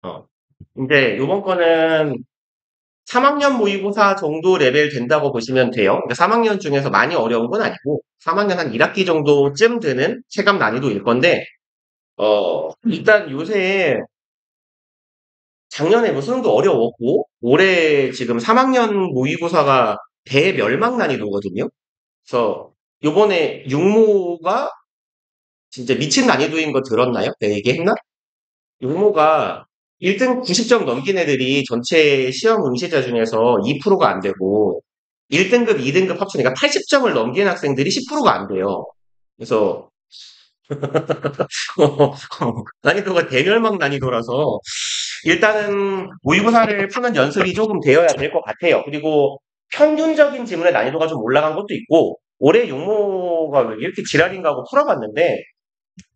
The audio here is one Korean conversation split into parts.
어. 근데 요번 거는 3학년 모의고사 정도 레벨 된다고 보시면 돼요. 그러니까 3학년 중에서 많이 어려운 건 아니고 3학년 한 1학기 정도쯤 되는 체감 난이도일 건데 일단 요새 작년에 뭐 수능도 어려웠고 올해 지금 3학년 모의고사가 대멸망 난이도거든요. 그래서 요번에 육모가 진짜 미친 난이도인 거 들었나요? 내가 얘기했나? 육모가 1등 90점 넘긴 애들이 전체 시험 응시자 중에서 2%가 안 되고 1등급, 2등급 합치니까 80점을 넘긴 학생들이 10%가 안 돼요. 그래서 난이도가 대멸망 난이도라서 일단은 모의고사를 푸는 연습이 조금 되어야 될 것 같아요. 그리고 평균적인 지문의 난이도가 좀 올라간 것도 있고 올해 육모가 왜 이렇게 지랄인가 하고 풀어봤는데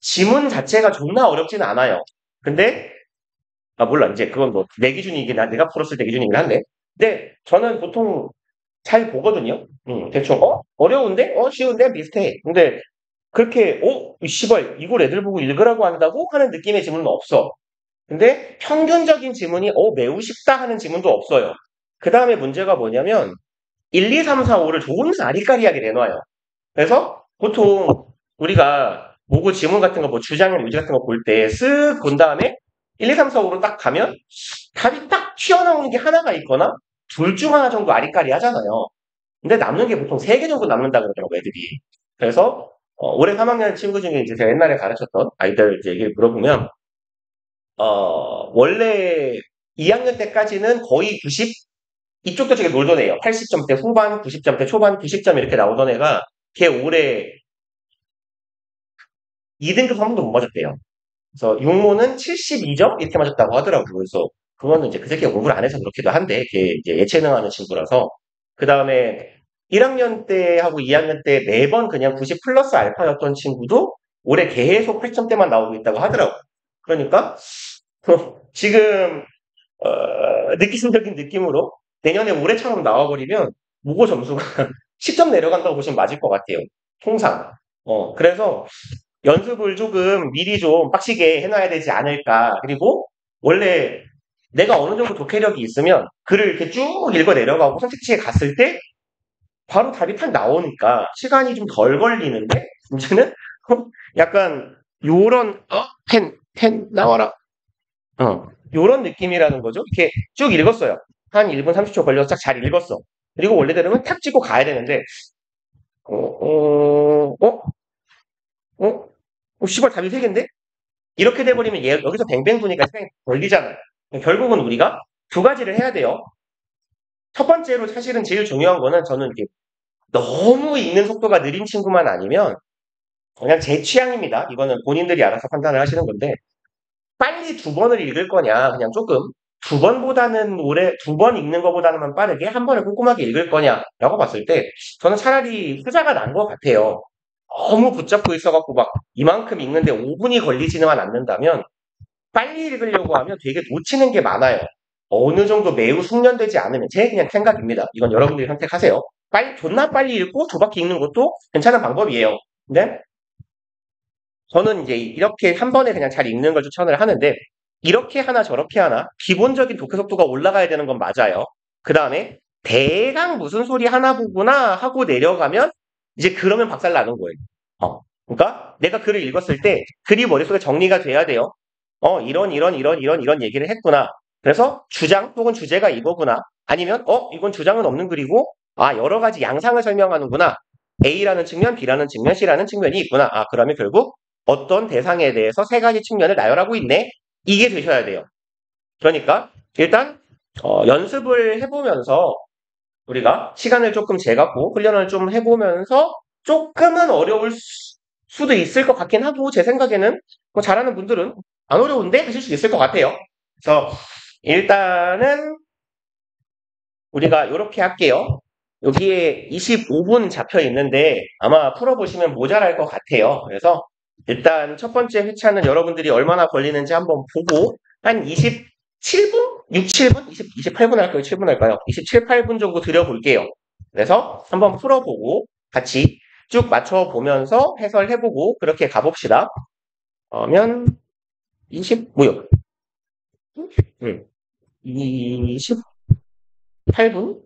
지문 자체가 존나 어렵지는 않아요. 근데 몰라. 이제 그건 뭐 내 기준이긴 한 내가 풀었을 때 기준이긴 한데. 근데 저는 보통 잘 보거든요. 대충 어려운데? 쉬운데? 비슷해. 근데 그렇게 이 씨발 이걸 애들 보고 읽으라고 한다고 하는 느낌의 지문은 없어. 근데 평균적인 지문이 매우 쉽다 하는 지문도 없어요. 그 다음에 문제가 뭐냐면 1, 2, 3, 4, 5를 좋은 아리까리하게 내놔요. 그래서 보통 우리가 모고 지문 같은 거, 뭐 주장이나 유지 같은 거 볼 때 쓱 본 다음에 1, 2, 3, 4, 5로 딱 가면 답이 딱 튀어나오는 게 하나가 있거나 둘 중 하나 정도 아리까리 하잖아요. 근데 남는 게 보통 3개 정도 남는다 그러더라고, 애들이. 그래서 올해 3학년 친구 중에 이제 제가 옛날에 가르쳤던 아이들 이제 얘기를 물어보면 원래 2학년 때까지는 거의 90, 이쪽도 되게 놀던 애예요. 80점대 후반, 90점대 초반, 90점 이렇게 나오던 애가 걔 올해 2등급 한 번도 못 맞았대요. 그래서 육모는 72점 이렇게 맞았다고 하더라고요. 그래서 그거는 이제 그 새끼가 공부를 안 해서 그렇기도 한데 걔 이제 예체능하는 친구라서 그 다음에 1학년 때하고 2학년 때 매번 그냥 90 플러스 알파였던 친구도 올해 계속 8점대만 나오고 있다고 하더라고요. 그러니까 지금 느낌적인 느낌으로 내년에 올해처럼 나와버리면 모고 점수가 10점 내려간다고 보시면 맞을 것 같아요. 통상. 그래서 연습을 조금 미리 좀 빡시게 해놔야 되지 않을까. 그리고 원래 내가 어느 정도 독해력이 있으면 글을 이렇게 쭉 읽어 내려가고 선택지에 갔을 때 바로 답이 탁 나오니까 시간이 좀 덜 걸리는데 문제는 약간 요런 펜 나와라. 요런 느낌이라는 거죠. 이렇게 쭉 읽었어요. 한 1분 30초 걸려서 딱 잘 읽었어. 그리고 원래대로는 탁 찍고 가야 되는데 어, 어, 어, 씨발 답이 3개인데? 이렇게 돼버리면 여기서 뱅뱅 도니까 시간이 걸리잖아요. 결국은 우리가 두 가지를 해야 돼요. 첫 번째로 사실은 제일 중요한 거는 저는 이렇게 너무 읽는 속도가 느린 친구만 아니면 그냥 제 취향입니다. 이거는 본인들이 알아서 판단을 하시는 건데 빨리 2번을 읽을 거냐 그냥 조금 2번보다는 오래 2번 읽는 것보다는 빠르게 한 번을 꼼꼼하게 읽을 거냐라고 봤을 때 저는 차라리 후자가 난 것 같아요. 너무 붙잡고 있어갖고 막 이만큼 읽는데 5분이 걸리지만 않는다면 빨리 읽으려고 하면 되게 놓치는 게 많아요. 어느 정도 매우 숙련되지 않으면 제 그냥 생각입니다. 이건 여러분들이 선택하세요. 존나 빨리 읽고 2바퀴 읽는 것도 괜찮은 방법이에요. 근데 저는 이제 이렇게 한 번에 그냥 잘 읽는 걸 추천을 하는데 이렇게 하나 저렇게 하나 기본적인 독해 속도가 올라가야 되는 건 맞아요. 그 다음에 대강 무슨 소리 하나 보구나 하고 내려가면 이제 그러면 박살 나는 거예요. 그러니까 내가 글을 읽었을 때 글이 머릿속에 정리가 돼야 돼요. 이런 얘기를 했구나. 그래서 주장 혹은 주제가 이거구나. 아니면 이건 주장은 없는 글이고 여러 가지 양상을 설명하는구나. A라는 측면, B라는 측면, C라는 측면이 있구나. 그러면 결국 어떤 대상에 대해서 3가지 측면을 나열하고 있네. 이게 되셔야 돼요. 그러니까 일단 연습을 해보면서 우리가 시간을 조금 재갖고 훈련을 좀 해보면서 조금은 어려울 수도 있을 것 같긴 하고 제 생각에는 뭐 잘하는 분들은 안 어려운데 하실 수 있을 것 같아요. 그래서 일단은 우리가 이렇게 할게요. 여기에 25분 잡혀 있는데 아마 풀어보시면 모자랄 것 같아요. 그래서 일단 첫 번째 회차는 여러분들이 얼마나 걸리는지 한번 보고 한 27분? 6, 7분? 28분 할까요? 7분 할까요? 27, 8분 정도 드려볼게요. 그래서 한번 풀어보고 같이 쭉 맞춰보면서 해설해보고 그렇게 가봅시다. 그러면 20, 뭐요? 음, 28분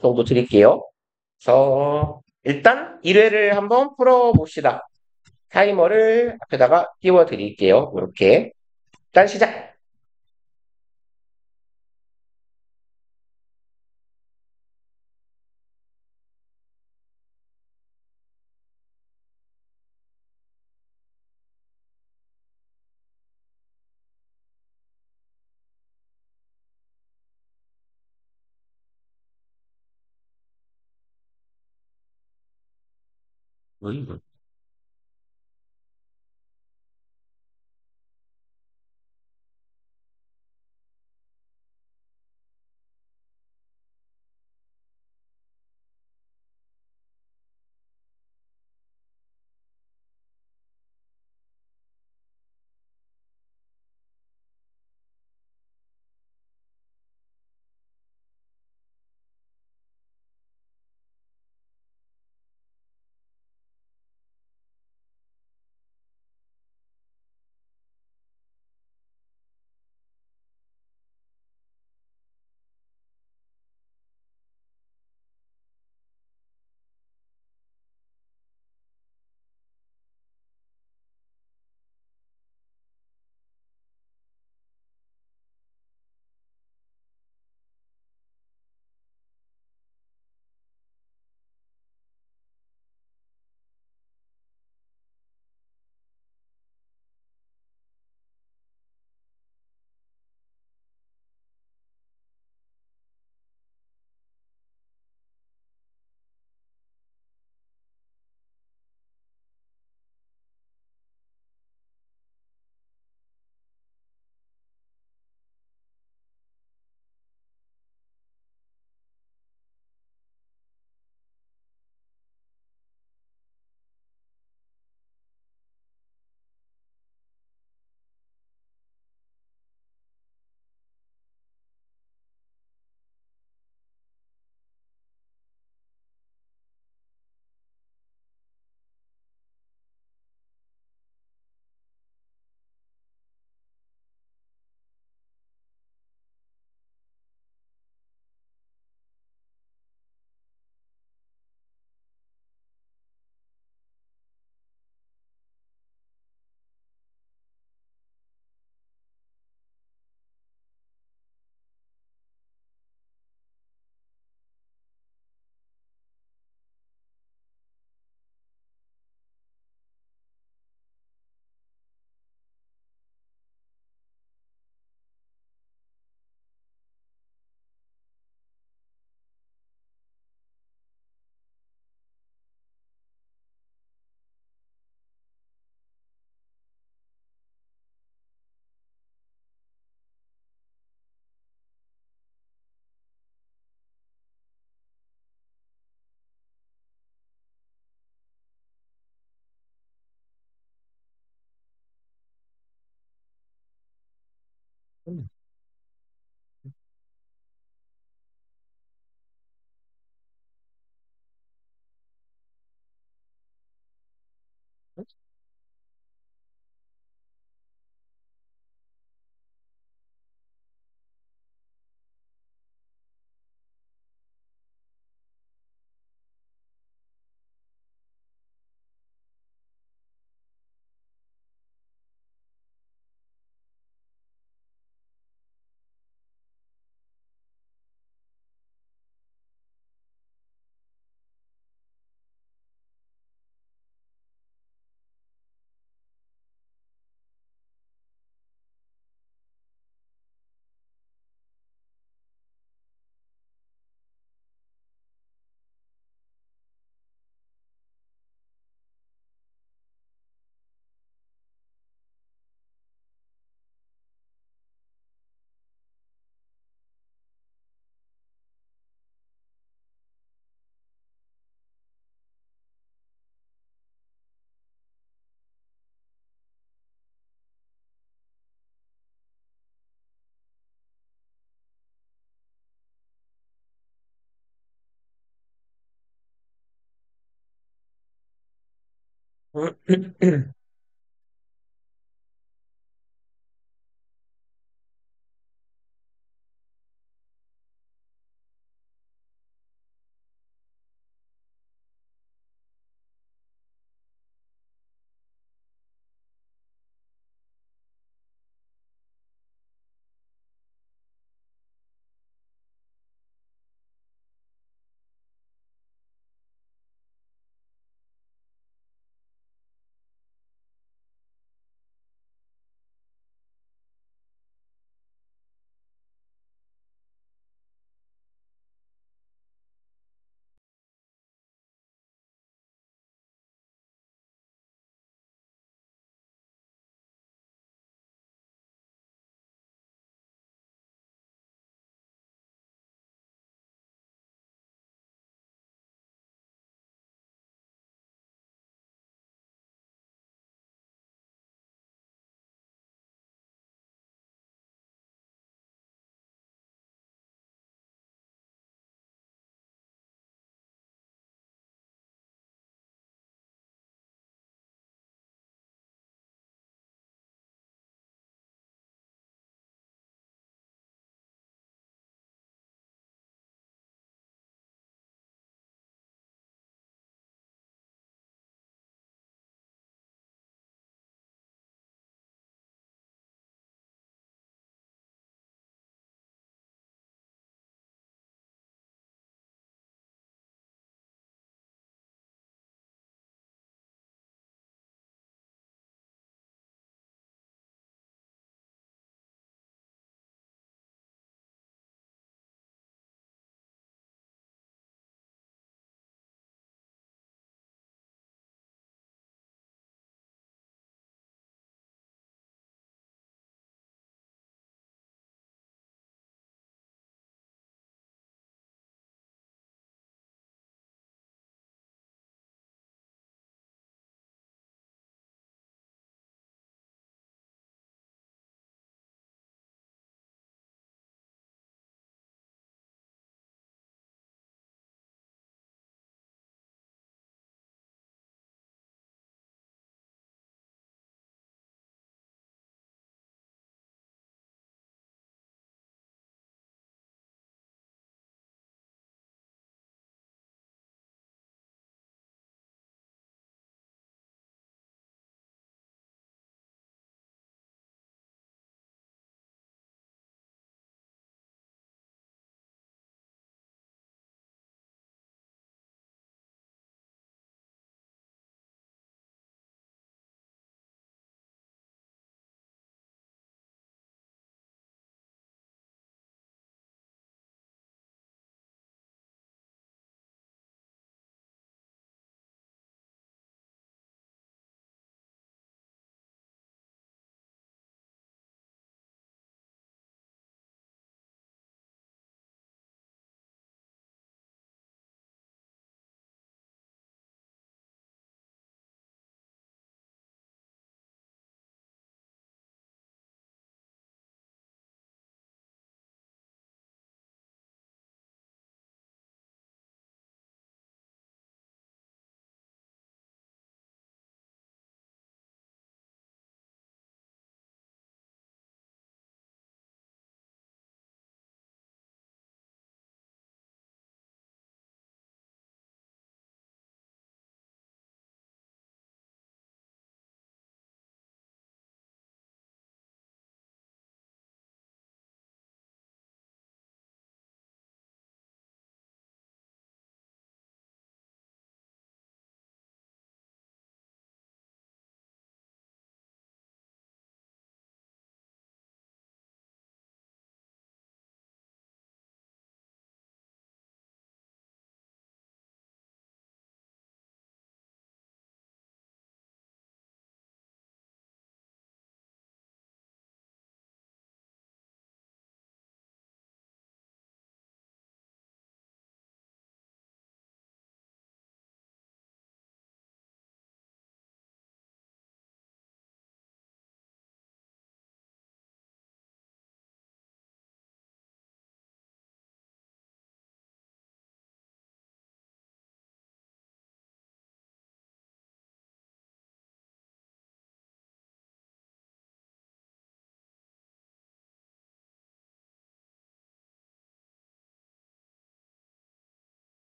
정도 드릴게요. 그래서 일단 1회를 한번 풀어봅시다. 타이머를 앞에다가 띄워 드릴게요. 이렇게. 일단 시작! 음.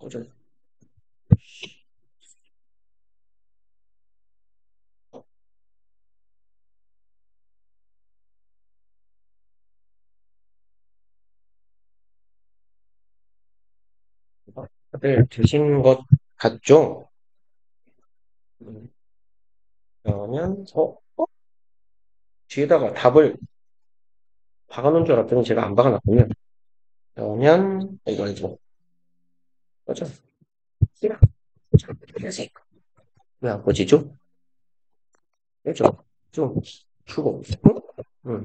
꺼져. 다들 드신 것 같죠? 음, 그러면, 뒤에다가 답을 박아놓은 줄 알았더니 제가 안 박아놨군요. 그러면, 이거 해줘. 꺼져. 왜안 꺼지죠? 해줘. 좀, 주고. 응? 응.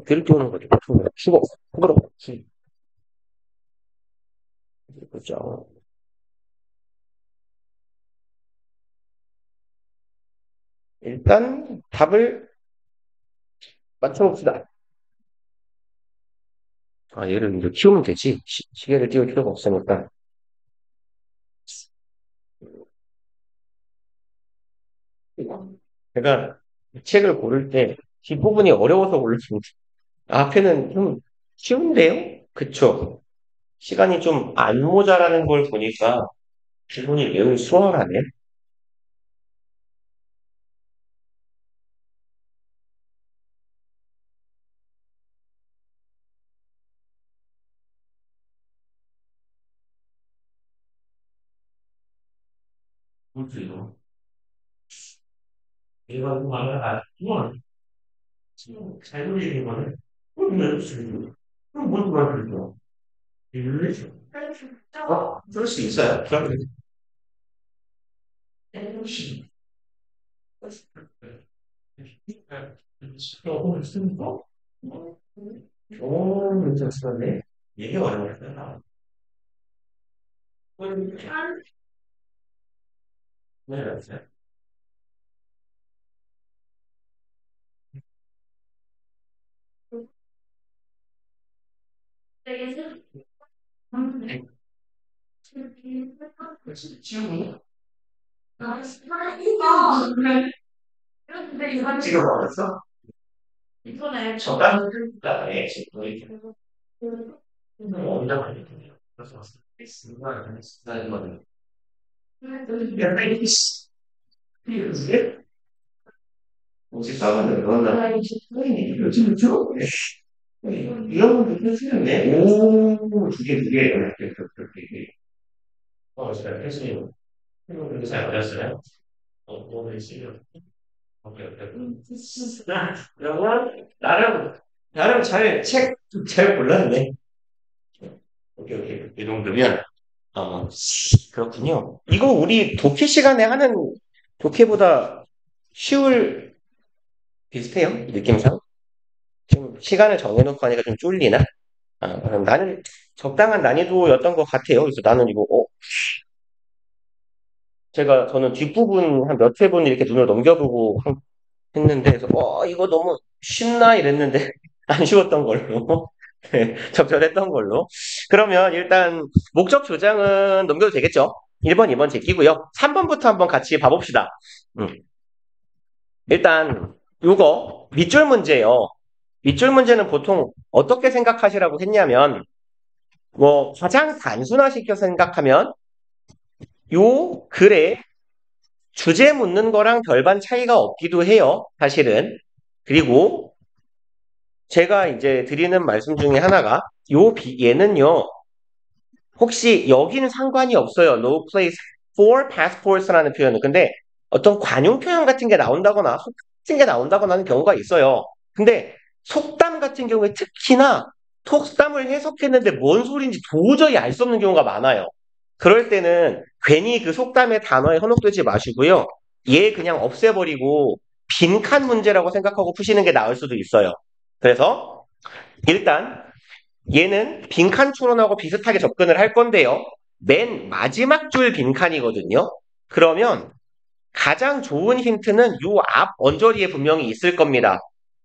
귀를 띄우는 거죠. 주고. 그대로. 그죠. 일단, 답을 맞춰봅시다. 아, 얘를 이제 키우면 되지. 시계를 띄울 필요가 없으니까. 제가 책을 고를 때 뒷부분이 어려워서 고르는데 앞에는 좀 쉬운데요? 그쵸? 시간이 좀 안 모자라는 걸 보니까 기분이 매우 수월하네. 그렇죠. 내가 그 말을 알면 잘 돌리는 거는 왜 없어요? 그럼 뭔 말이죠? 이유죠. 그럴 수 있어요. 그러면 조금 있으니까 괜찮네. 이게 어려웠다. 네, 맞아요. 지금 어렸어? 이번에 저가 그다음에 언제 많이 돼요. 그래서 나 이거는 이게 뭐지 싸우는 거나 요즘 좀 이런 분들 쓰는데 오두개 이렇게 제가 했어요. 이거 잘 맞았어요. 오늘 쓰요. 오케이 오케이. 그러면 나름 잘 골랐네. 오케이 오케이 이 정도면 어, 그렇군요. 이거 우리 독해 시간에 하는 독해보다 쉬울 비슷해요, 느낌상. 좀 시간을 정해놓고 하니까 좀 쫄리나? 아, 그럼 나는 적당한 난이도였던 것 같아요. 그래서 나는 이거, 저는 뒷부분 한 몇 회 분 이렇게 눈을 넘겨보고 했는데, 그래서, 이거 너무 쉽나? 이랬는데, 안 쉬웠던 걸로. 네, 적절했던 걸로. 그러면 일단, 목적 교장은 넘겨도 되겠죠? 1번, 2번 제끼고요. 3번부터 한번 같이 봐봅시다. 음, 일단, 요거, 밑줄 문제예요. 밑줄 문제는 보통 어떻게 생각하시라고 했냐면, 뭐, 가장 단순화시켜 생각하면, 요 글에 주제 묻는 거랑 별반 차이가 없기도 해요. 사실은. 그리고 제가 이제 드리는 말씀 중에 하나가 얘는요. 혹시 여기는 상관이 없어요. No place for passports라는 표현은. 근데 어떤 관용 표현 같은 게 나온다거나 속 같은 게 나온다거나 하는 경우가 있어요. 근데 속담 같은 경우에 특히나 속담을 해석했는데 뭔 소리인지 도저히 알 수 없는 경우가 많아요. 그럴 때는 괜히 그 속담의 단어에 현혹되지 마시고요. 얘 그냥 없애버리고 빈칸 문제라고 생각하고 푸시는 게 나을 수도 있어요. 그래서 일단 얘는 빈칸 추론하고 비슷하게 접근을 할 건데요. 맨 마지막 줄 빈칸이거든요. 그러면 가장 좋은 힌트는 요 앞 언저리에 분명히 있을 겁니다.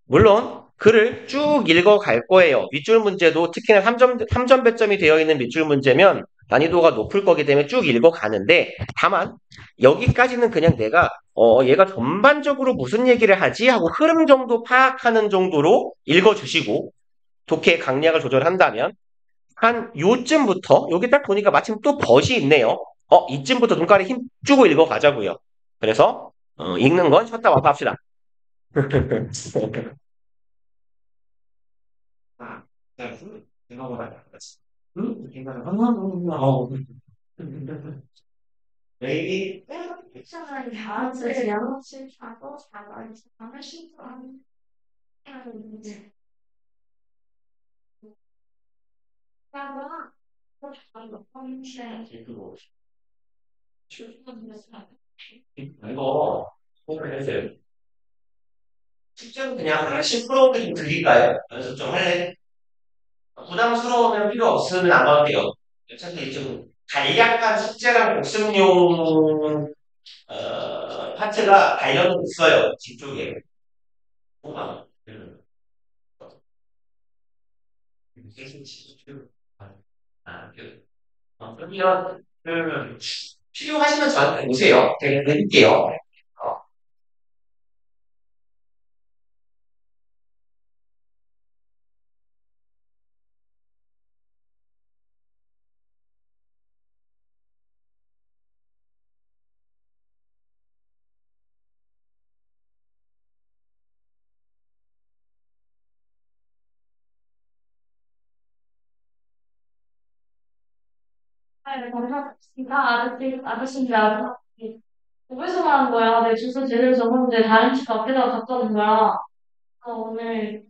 물론 글을 쭉 읽어 갈 거예요. 밑줄 문제도 특히나 3점 배점이 되어 있는 밑줄 문제면 난이도가 높을 거기 때문에 쭉 읽어 가는데 다만 여기까지는 그냥 내가 얘가 전반적으로 무슨 얘기를 하지 하고 흐름 정도 파악하는 정도로 읽어 주시고 독해 강약을 조절한다면 한 요쯤부터, 여기 딱 보니까 마침 또 벗이 있네요. 이쯤부터 눈가에 힘 주고 읽어가자고요. 그래서, 읽는 건 쉬었다 와서 합시다. 아, 네, 이거 봐요. maybe 사람이 다한테 양아치 자고 자고 자고 싶어 하는 데 자고 자고 하는데 이거 공부를 했어요. 숙제는 그냥 하나씩 풀어오게 좀 드릴까요? 연습 좀 할래? 부담스러우면 필요 없으면 안 가도 돼요. 어차피 좀 간략한 숙제랑 복습용 파트가 관련은 있어요. 뒤쪽에. 뭐가? 그러면 필요하시면 저한테 오세요. 제가 드릴게요. 네, 감사합니다. 아저씨인데 아저씨 어디서 말한 거야? 내 주소 제대로 적었는데 다른 집 앞에다가 갖다 놓은 거야. 오늘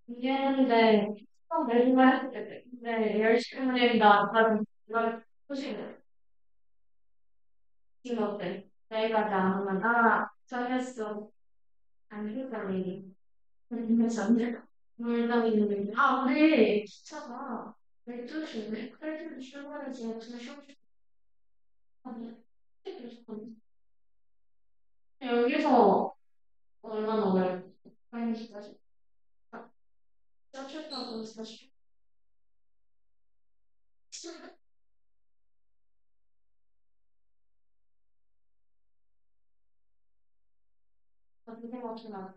준비했는데 수업 내일만 했는데 근데 10시 나 아까 이걸 소식을 지금 어때? 내일까지 안 오면 정했어. 안 된다니. 그래서 안 돼. 물담이는 우리 기차가 12시인데? 8시 출발을 지금 2시 여기서 얼마나 걸려? 1시까지. 짜증나고 4시. 생각이 나.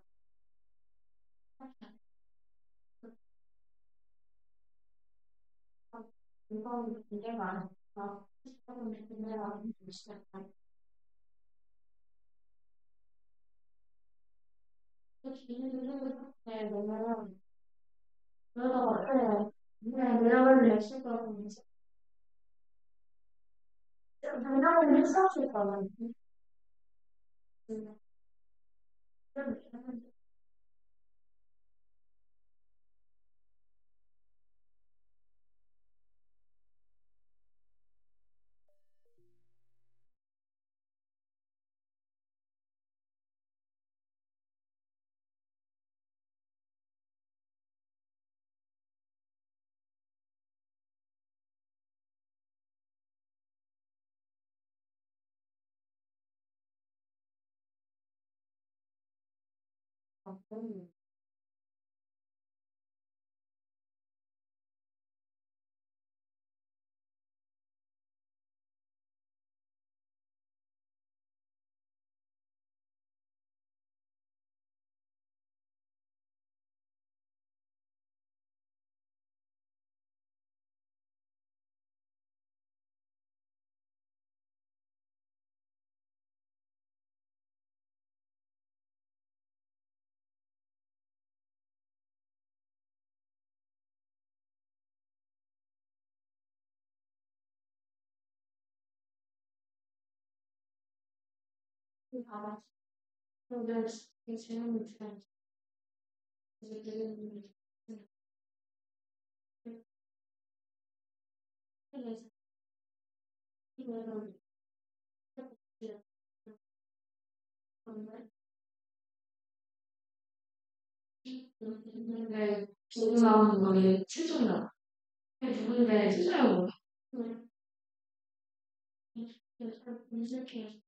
이건 문제가 아니야. 문제가 아니야. 네, 너무 그러다가 그냥 내려갈래 했을 거라고 내려갈래 했었을 거라고 알아. 근데 이 질문이 잘 근데 지금 나오는 거에 최종이야. 누군데 최종이야. 이렇게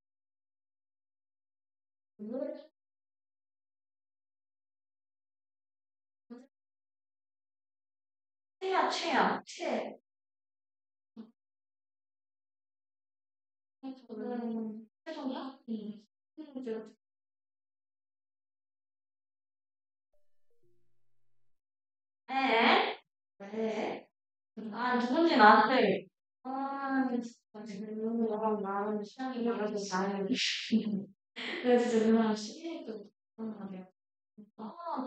최야. 저는 최종이야? 에? 왜? 두 번째 나한테, 진짜 지금 너랑 나는 시간이 그래도 잘, 그래서 지금 누나랑 시계도 그런 거 같아요.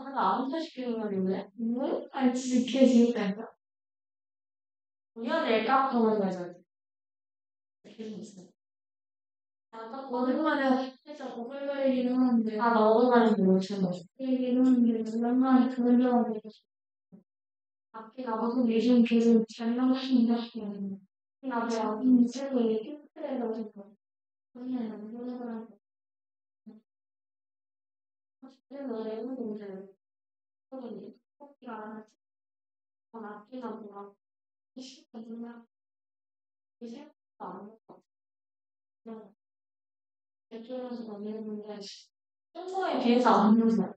내가 아무도 시키는 말인데? 뭐? 아니, 진짜 개 재밌다니까? 우연히 깜깜한 거죠. 계속 있어요. 딱 오랜만에 진짜 오글거리긴 하는데. 나 오랜만에 못 참아. 얘기는 하는데, 오랜만에 그런 경험이 있었어. 밖에 나가서 요즘 계속 잘 나가신다 하시면, 나도 아픈 새로 이렇게 힘들어가지고, 그냥 안 보내더라고. 그래서 내가 이제, 커피가 안 하지. 아끼나 보라. 정말, 이 생각도 안 했다. 그냥, 대표에서 만드는데, 평소에 비해서 안 좋아.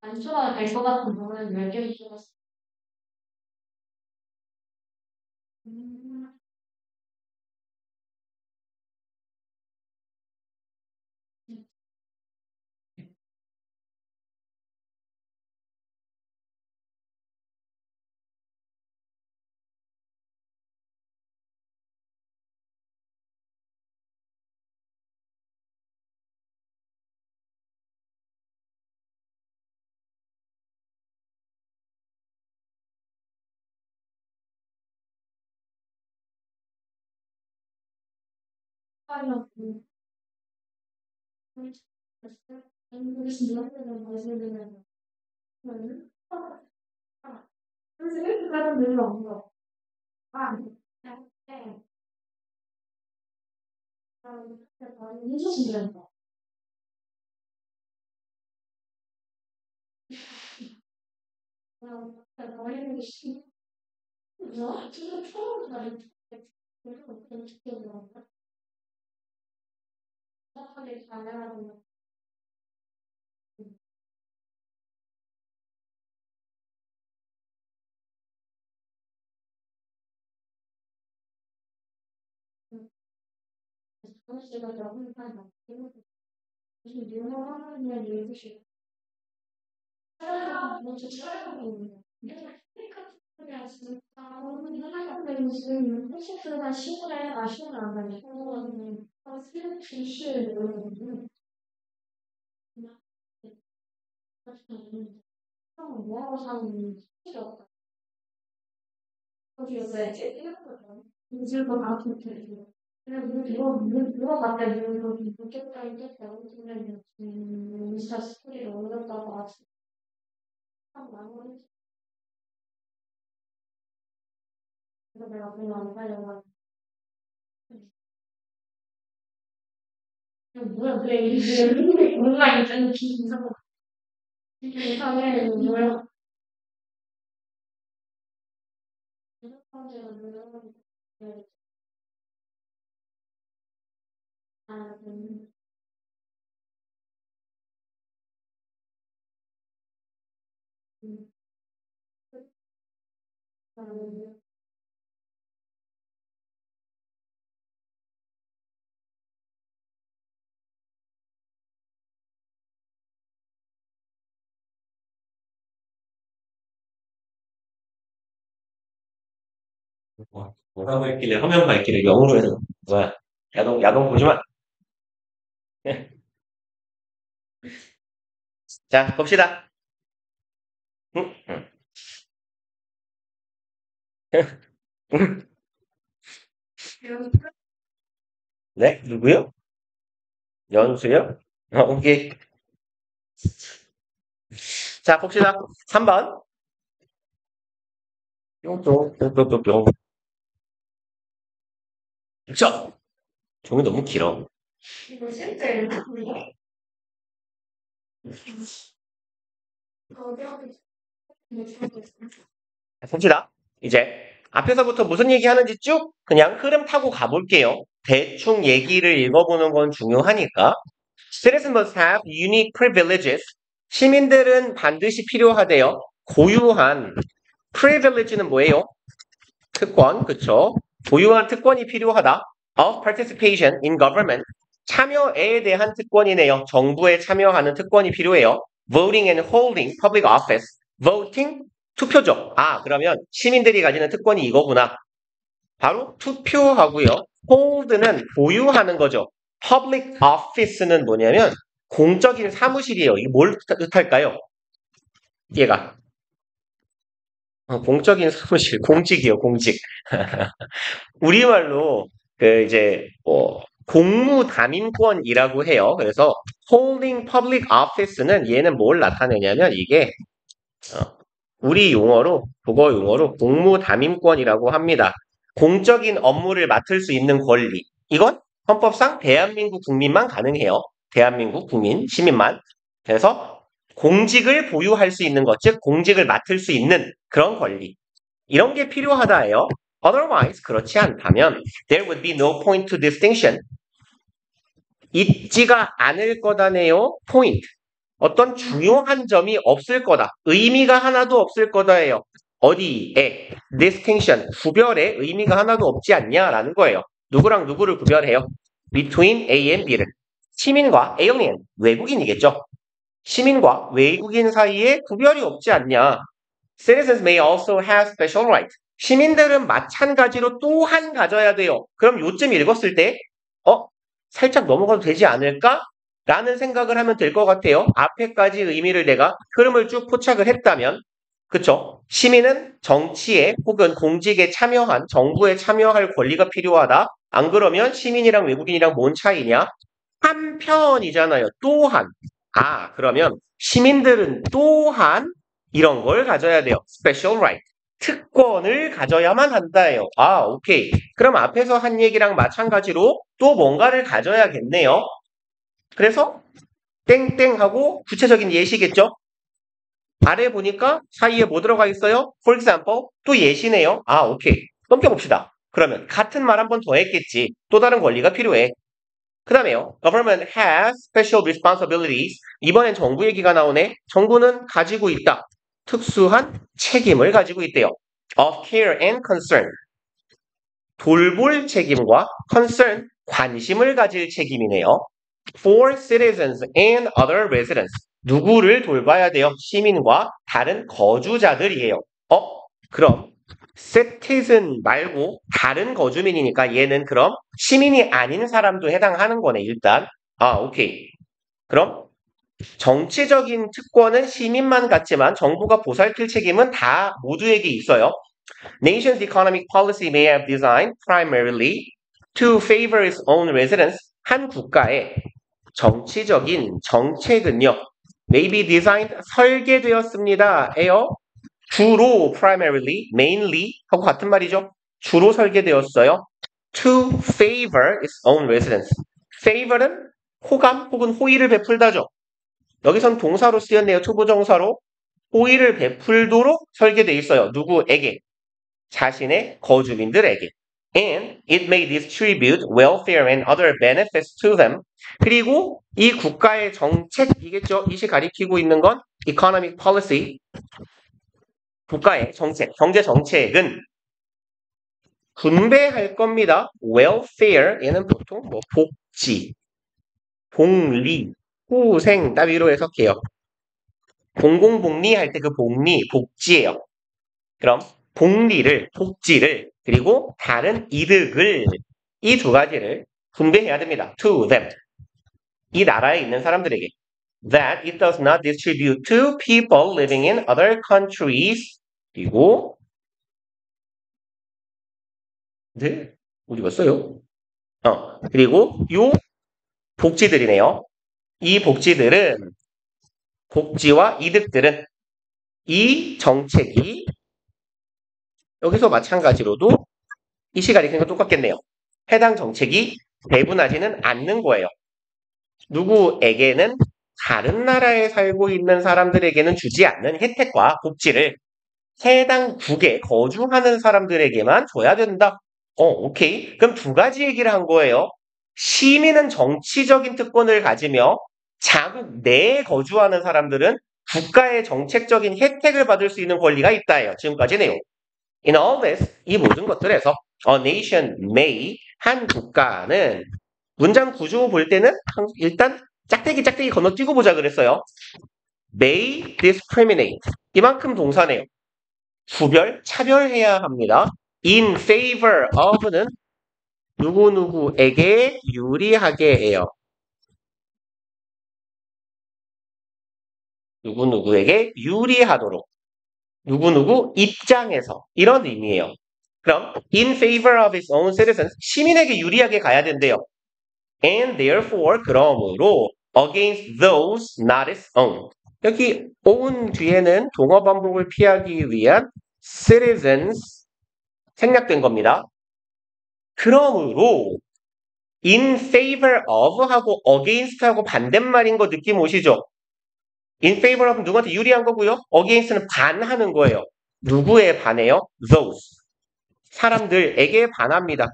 안 좋아야 될 것 같은 부분은 10개 있었어. 음, 하려고, 했어. 그래서 누나들은 말씀드리면, 그래서 이렇게 가는 일은 없어. 네. 해주신다. 머리를 씨, 진짜 처음 다른 그래서 어떻게 그런가? 정확하게 잘하는 그런 씨가 너무 많아. 무슨 유명한 얘기시. 먼저 촬영하고 있는 내가 스피커를 진짜 하나같은 무슨 회식보다 시골에 아쉬운 안 가니 스피커 실 형 뭐하고 사는 필요 없다. 거기 요새 이렇거든. 요즘도 아픈 데 그래 물어봤대. 이거 좋겠다 이겠다. 근데 인스타 스토리를 올렸다고 아직 참 많이. 그래서 내가 별로 안 가려고. 뭐야 왜 이게 뭔가 이런 기분 이게 이상해. 뭐야 이런 사람들은 뭐야. 아, 음, 음, 뭐라고 했길래 화면가 있길래 영어로 해서 뭐야 야동 보지 마. 자 봅시다. 응? 네 누구요? 연수요? 오케이. 자 봅시다. 3번. 뿅뿅뿅뿅뿅. 저 종이 너무 길어. 이거 실제 봅시다. 이제 앞에서부터 무슨 얘기하는지 쭉 그냥 흐름 타고 가볼게요. 대충 얘기를 읽어보는 건 중요하니까. Citizens must have unique privileges. 시민들은 반드시 필요하대요. 고유한 privilege는 뭐예요? 특권, 그쵸? 고유한 특권이 필요하다. Of participation in government. 참여에 대한 특권이네요. 정부에 참여하는 특권이 필요해요. Voting and holding public office. Voting, 투표죠. 아, 그러면 시민들이 가지는 특권이 이거구나. 바로 투표하고요. hold는 보유하는 거죠. public office는 뭐냐면 공적인 사무실이에요. 이게 뭘 뜻할까요? 얘가 공적인 사무실, 공직이요, 공직. 우리말로 그 이제 공무담임권이라고 해요. 그래서 holding public office는 얘는 뭘 나타내냐면 이게 우리 용어로 국어 용어로 공무담임권이라고 합니다. 공적인 업무를 맡을 수 있는 권리. 이건 헌법상 대한민국 국민만 가능해요. 대한민국 국민, 시민만. 그래서 공직을 보유할 수 있는 것, 즉 공직을 맡을 수 있는 그런 권리. 이런 게 필요하다예요. Otherwise, 그렇지 않다면 there would be no point to distinction. 있지가 않을 거다네요. point. 어떤 중요한 점이 없을 거다. 의미가 하나도 없을 거다예요. 어디에? distinction. 구별에 의미가 하나도 없지 않냐라는 거예요. 누구랑 누구를 구별해요? between A and B를. 시민과 alien, 외국인이겠죠. 시민과 외국인 사이에 구별이 없지 않냐. Citizens may also have special rights. 시민들은 마찬가지로 또한 가져야 돼요. 그럼 요쯤 읽었을 때 살짝 넘어가도 되지 않을까? 라는 생각을 하면 될 것 같아요. 앞에까지 의미를 내가 흐름을 쭉 포착을 했다면 그쵸? 시민은 정치에 혹은 공직에 참여한 정부에 참여할 권리가 필요하다. 안 그러면 시민이랑 외국인이랑 뭔 차이냐? 한편이잖아요. 또한. 그러면 시민들은 또한 이런 걸 가져야 돼요. special right. 특권을 가져야만 한다예요. 오케이. 그럼 앞에서 한 얘기랑 마찬가지로 또 뭔가를 가져야겠네요. 그래서 땡땡하고 구체적인 예시겠죠? 아래 보니까 사이에 뭐 들어가 있어요? For example, 또 예시네요. 오케이. 넘겨봅시다. 그러면 같은 말 한 번 더 했겠지. 또 다른 권리가 필요해. 그 다음에요. Government has special responsibilities. 이번엔 정부 얘기가 나오네. 정부는 가지고 있다. 특수한 책임을 가지고 있대요. Of care and concern. 돌볼 책임과 concern, 관심을 가질 책임이네요. For citizens and other residents. 누구를 돌봐야 돼요? 시민과 다른 거주자들이에요. 그럼 citizen 말고 다른 거주민이니까 얘는 그럼 시민이 아닌 사람도 해당하는 거네, 일단. 오케이. 그럼 정치적인 특권은 시민만 갖지만 정부가 보살필 책임은 다 모두에게 있어요. Nation's economic policy may have designed primarily to favor its own residents. 한 국가의 정치적인 정책은요. may be designed, 설계되었습니다. 에요. 주로 primarily, mainly 하고 같은 말이죠. 주로 설계되었어요. to favor its own residents. favor은 호감 혹은 호의를 베풀다죠. 여기선 동사로 쓰였네요. 투부정사로. 호의를 베풀도록 설계되어 있어요. 누구에게? 자신의 거주민들에게. And it may distribute welfare and other benefits to them. 그리고 이 국가의 정책이겠죠. 이시 가리키고 있는 건 economic policy. 국가의 정책, 경제 정책은 분배할 겁니다. welfare 얘는 보통 복지, 복리, 후생 따위로 해석해요. 공공복리 할 때 그 복리, 복지예요. 그럼 복리를, 복지를 그리고 다른 이득을 이 두 가지를 분배해야 됩니다. to them. 이 나라에 있는 사람들에게. That it does not distribute to people living in other countries. 그리고 네, 어디 갔어요? 그리고 요 복지들이네요. 이 복지들은 복지와 이득들은 이 정책이 여기서 마찬가지로도 이 시간이 그냥 똑같겠네요. 해당 정책이 배분하지는 않는 거예요. 누구에게는 다른 나라에 살고 있는 사람들에게는 주지 않는 혜택과 복지를 해당 국에 거주하는 사람들에게만 줘야 된다. 오케이. 그럼 두 가지 얘기를 한 거예요. 시민은 정치적인 특권을 가지며 자국 내에 거주하는 사람들은 국가의 정책적인 혜택을 받을 수 있는 권리가 있다예요. 지금까지 내용. In all this, 이 모든 것들에서 a nation may, 한 국가는 문장 구조 볼 때는 일단 짝대기 건너뛰고 보자 그랬어요. may discriminate. 이만큼 동사네요. 차별해야 합니다. In favor of는 누구누구에게 유리하게 해요. 누구누구에게 유리하도록. 누구누구 입장에서. 이런 의미예요. 그럼 in favor of its own citizens, 시민에게 유리하게 가야 된대요. And therefore, 그러므로 against those not its own. 여기 own 뒤에는 동어 반복을 피하기 위한 citizens 생략된 겁니다. 그러므로 in favor of 하고 against 하고 반대말인 거 느낌 오시죠? in favor of 누구한테 유리한 거고요. against는 반하는 거예요. 누구에 반해요? those. 사람들에게 반합니다.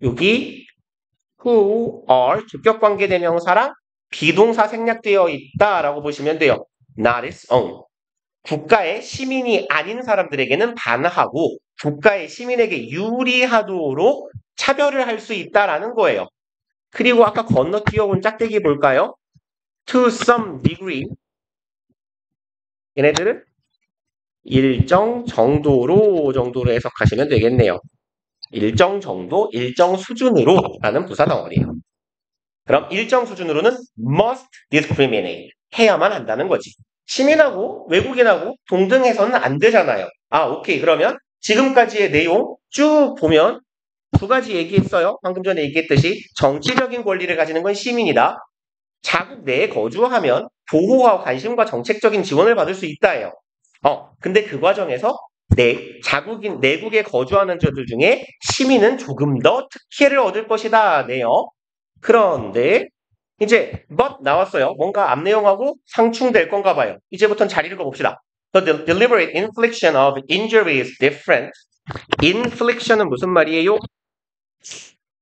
여기 who are 주격관계대명사랑 비동사 생략되어 있다라고 보시면 돼요. not its own. 국가의 시민이 아닌 사람들에게는 반하고 국가의 시민에게 유리하도록 차별을 할 수 있다라는 거예요. 그리고 아까 건너뛰어온 짝대기 볼까요? To some degree. 얘네들은 일정 정도로 해석하시면 되겠네요. 일정 정도, 일정 수준으로 라는 부사덩어리예요. 그럼 일정 수준으로는 must discriminate 해야만 한다는 거지. 시민하고 외국인하고 동등해서는 안 되잖아요. 아, 오케이. 그러면 지금까지의 내용 쭉 보면 두 가지 얘기했어요. 방금 전에 얘기했듯이 정치적인 권리를 가지는 건 시민이다. 자국 내에 거주하면 보호와 관심과 정책적인 지원을 받을 수 있다예요. 근데 그 과정에서 자국인 내국에 거주하는 자들 중에 시민은 조금 더 특혜를 얻을 것이다. 네요. 그런데 이제 but 나왔어요. 뭔가 앞 내용하고 상충될 건가 봐요. 이제부터는 잘 읽어봅시다. The deliberate infliction of injury is different. infliction은 무슨 말이에요?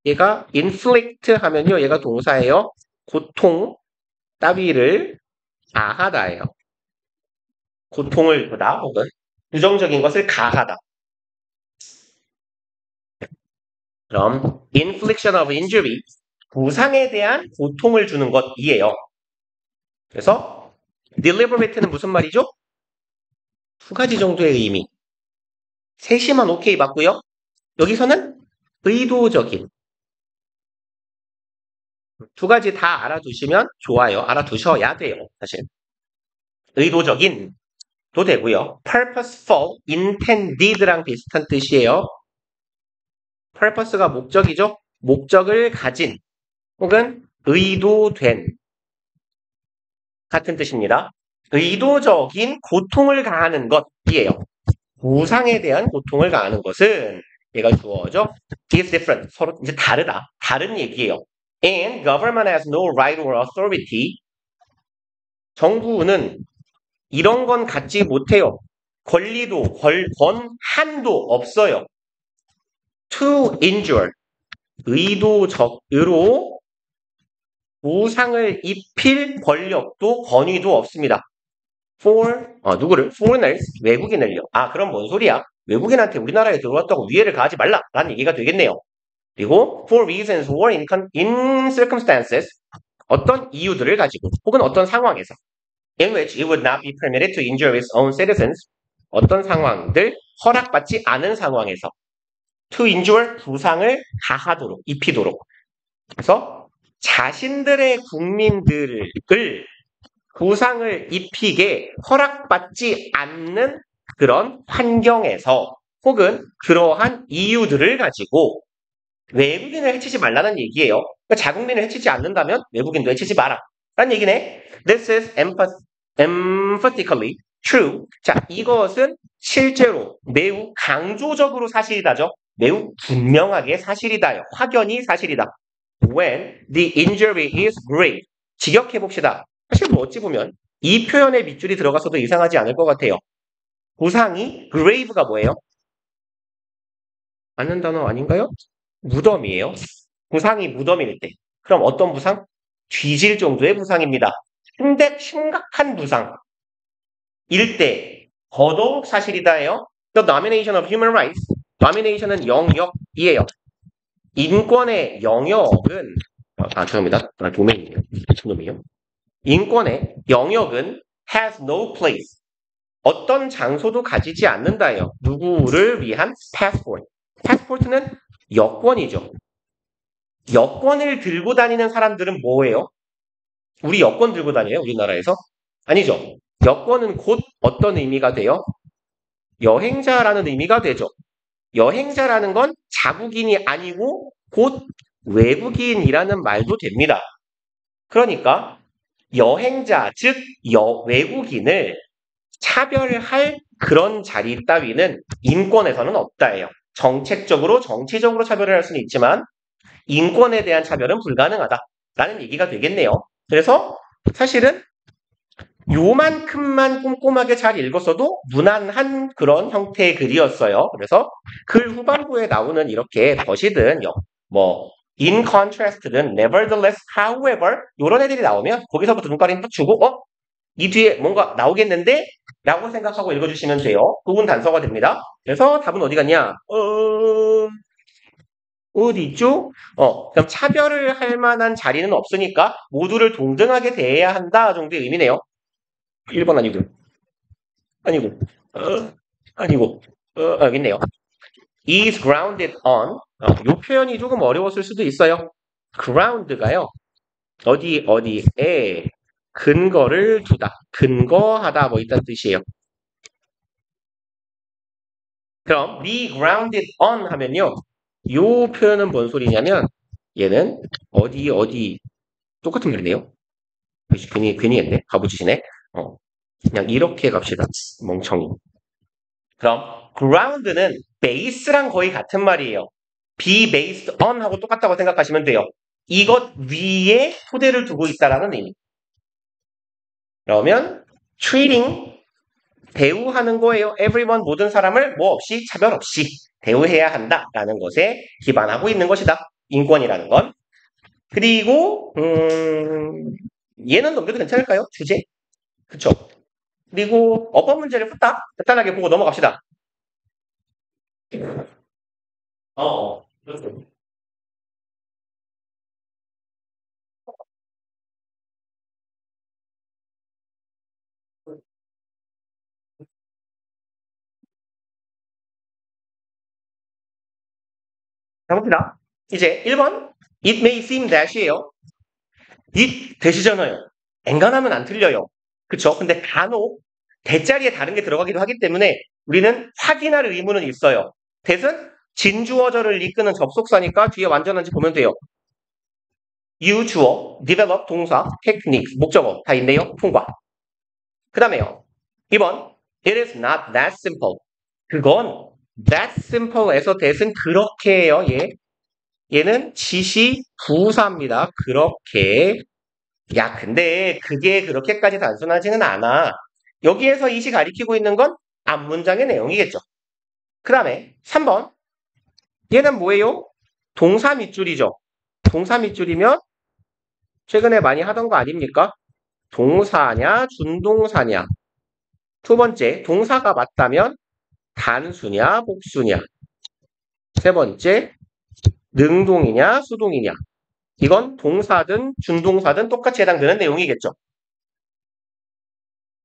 얘가 inflict 하면요. 얘가 동사예요. 고통, 따위를 가하다예요. 고통을 주다 혹은 부정적인 것을 가하다. 그럼 infliction of injury, 부상에 대한 고통을 주는 것이에요. 그래서 deliberate는 무슨 말이죠? 두 가지 정도의 의미. 세심한 오케이 맞고요. 여기서는 의도적인. 두 가지 다 알아두시면 좋아요. 알아두셔야 돼요. 사실. 의도적인 도 되고요. purposeful, intended랑 비슷한 뜻이에요. purpose가 목적이죠. 목적을 가진 혹은 의도된 같은 뜻입니다. 의도적인 고통을 가하는 것이에요. 부상에 대한 고통을 가하는 것은 얘가 주어죠. is different. 서로 이제 다르다. 다른 얘기예요. And government has no right or authority. 정부는 이런 건 갖지 못해요. 권리도 권한도 없어요. To injure. 의도적으로 부상을 입힐 권력도 권위도 없습니다. For 누구를? Foreigners, 외국인을요. 그럼 뭔 소리야? 외국인한테 우리나라에 들어왔다고 위해를 가하지 말라라는 얘기가 되겠네요. 그리고 for reasons or in circumstances, 어떤 이유들을 가지고 혹은 어떤 상황에서 in which it would not be permitted to injure its own citizens, 어떤 상황들 허락받지 않은 상황에서 to injure, 부상을 가하도록, 입히도록. 그래서 자신들의 국민들을 부상을 입히게 허락받지 않는 그런 환경에서 혹은 그러한 이유들을 가지고 외국인을 해치지 말라는 얘기예요. 그러니까 자국민을 해치지 않는다면 외국인도 해치지 마라. 라는 얘기네. This is emphatically true. 자, 이것은 실제로 매우 강조적으로 사실이다죠. 매우 분명하게 사실이다요. 확연히 사실이다. When the injury is grave. 직역해봅시다. 사실 뭐 어찌 보면 이 표현에 밑줄이 들어가서도 이상하지 않을 것 같아요. 부상이 grave가 뭐예요? 맞는 단어 아닌가요? 무덤이에요. 부상이 무덤일 때. 그럼 어떤 부상? 뒤질 정도의 부상입니다. 근데 심각한 부상일 때 더더욱 사실이다예요. The domination of human rights. domination은 영역이에요. 인권의 영역은 죄송합니다. 도메인이에요. 미친놈이에요. 인권의 영역은 has no place. 어떤 장소도 가지지 않는다예요. 누구를 위한 passport. passport는 여권이죠. 여권을 들고 다니는 사람들은 뭐예요? 우리 여권 들고 다녀요? 우리나라에서? 아니죠. 여권은 곧 어떤 의미가 돼요? 여행자라는 의미가 되죠. 여행자라는 건 자국인이 아니고 곧 외국인이라는 말도 됩니다. 그러니까 여행자, 즉 외국인을 차별할 그런 자리 따위는 인권에서는 없다예요. 정책적으로, 정치적으로 차별을 할 수는 있지만 인권에 대한 차별은 불가능하다라는 얘기가 되겠네요. 그래서 사실은 요만큼만 꼼꼼하게 잘 읽었어도 무난한 그런 형태의 글이었어요. 그래서 글 후반부에 나오는 이렇게 더시든 뭐 in contrast든 nevertheless, however 이런 애들이 나오면 거기서부터 눈가림 딱 주고 이 뒤에 뭔가 나오겠는데? 라고 생각하고 읽어주시면 돼요. 부분 단서가 됩니다. 그래서 답은 어디 갔냐? 어디 있죠? 그럼 차별을 할 만한 자리는 없으니까 모두를 동등하게 대해야 한다 정도의 의미네요. 1번 아니고, 아니고, 아니고, 여기 있네요. is grounded on. 이 표현이 조금 어려웠을 수도 있어요. ground가요. 어디에 근거를 두다. 근거하다 뭐 이딴 뜻이에요. 그럼 be grounded on 하면요. 이 표현은 뭔 소리냐면 얘는 어디 똑같은 말이네요. 괜히 했네. 바보짓이네. 그냥 이렇게 갑시다. 멍청이. 그럼 ground는 base랑 거의 같은 말이에요. be based on 하고 똑같다고 생각하시면 돼요. 이것 위에 토대를 두고 있다라는 의미. 그러면 treating 대우하는 거예요. everyone 모든 사람을 뭐 없이 차별 없이 대우해야 한다라는 것에 기반하고 있는 것이다. 인권이라는 건. 그리고 얘는 넘겨도 괜찮을까요? 주제. 그쵸? 그리고 어법 문제를 푸다 간단하게 보고 넘어갑시다. 그렇죠. 가봅시다. 이제 1번 It may seem that이에요. it 대시잖아요. 엔간하면 안 틀려요. 그쵸? 근데 간혹 대자리에 다른 게 들어가기도 하기 때문에 우리는 확인할 의무는 있어요. that은 진주어절을 이끄는 접속사니까 뒤에 완전한지 보면 돼요. you 주어, develop 동사, technique 목적어 다 있네요. 통과. 그 다음에요. 2번 It is not that simple. 그건 that simple에서 that은 그렇게 해요. 얘는 지시 부사입니다. 그렇게. 야, 근데 그게 그렇게까지 단순하지는 않아. 여기에서 이시 가리키고 있는 건 앞문장의 내용이겠죠. 그 다음에 3번. 얘는 뭐예요? 동사 밑줄이죠. 동사 밑줄이면 최근에 많이 하던 거 아닙니까? 동사냐, 준동사냐. 두 번째, 동사가 맞다면 단수냐, 복수냐. 세 번째, 능동이냐, 수동이냐. 이건 동사든 준동사든 똑같이 해당되는 내용이겠죠.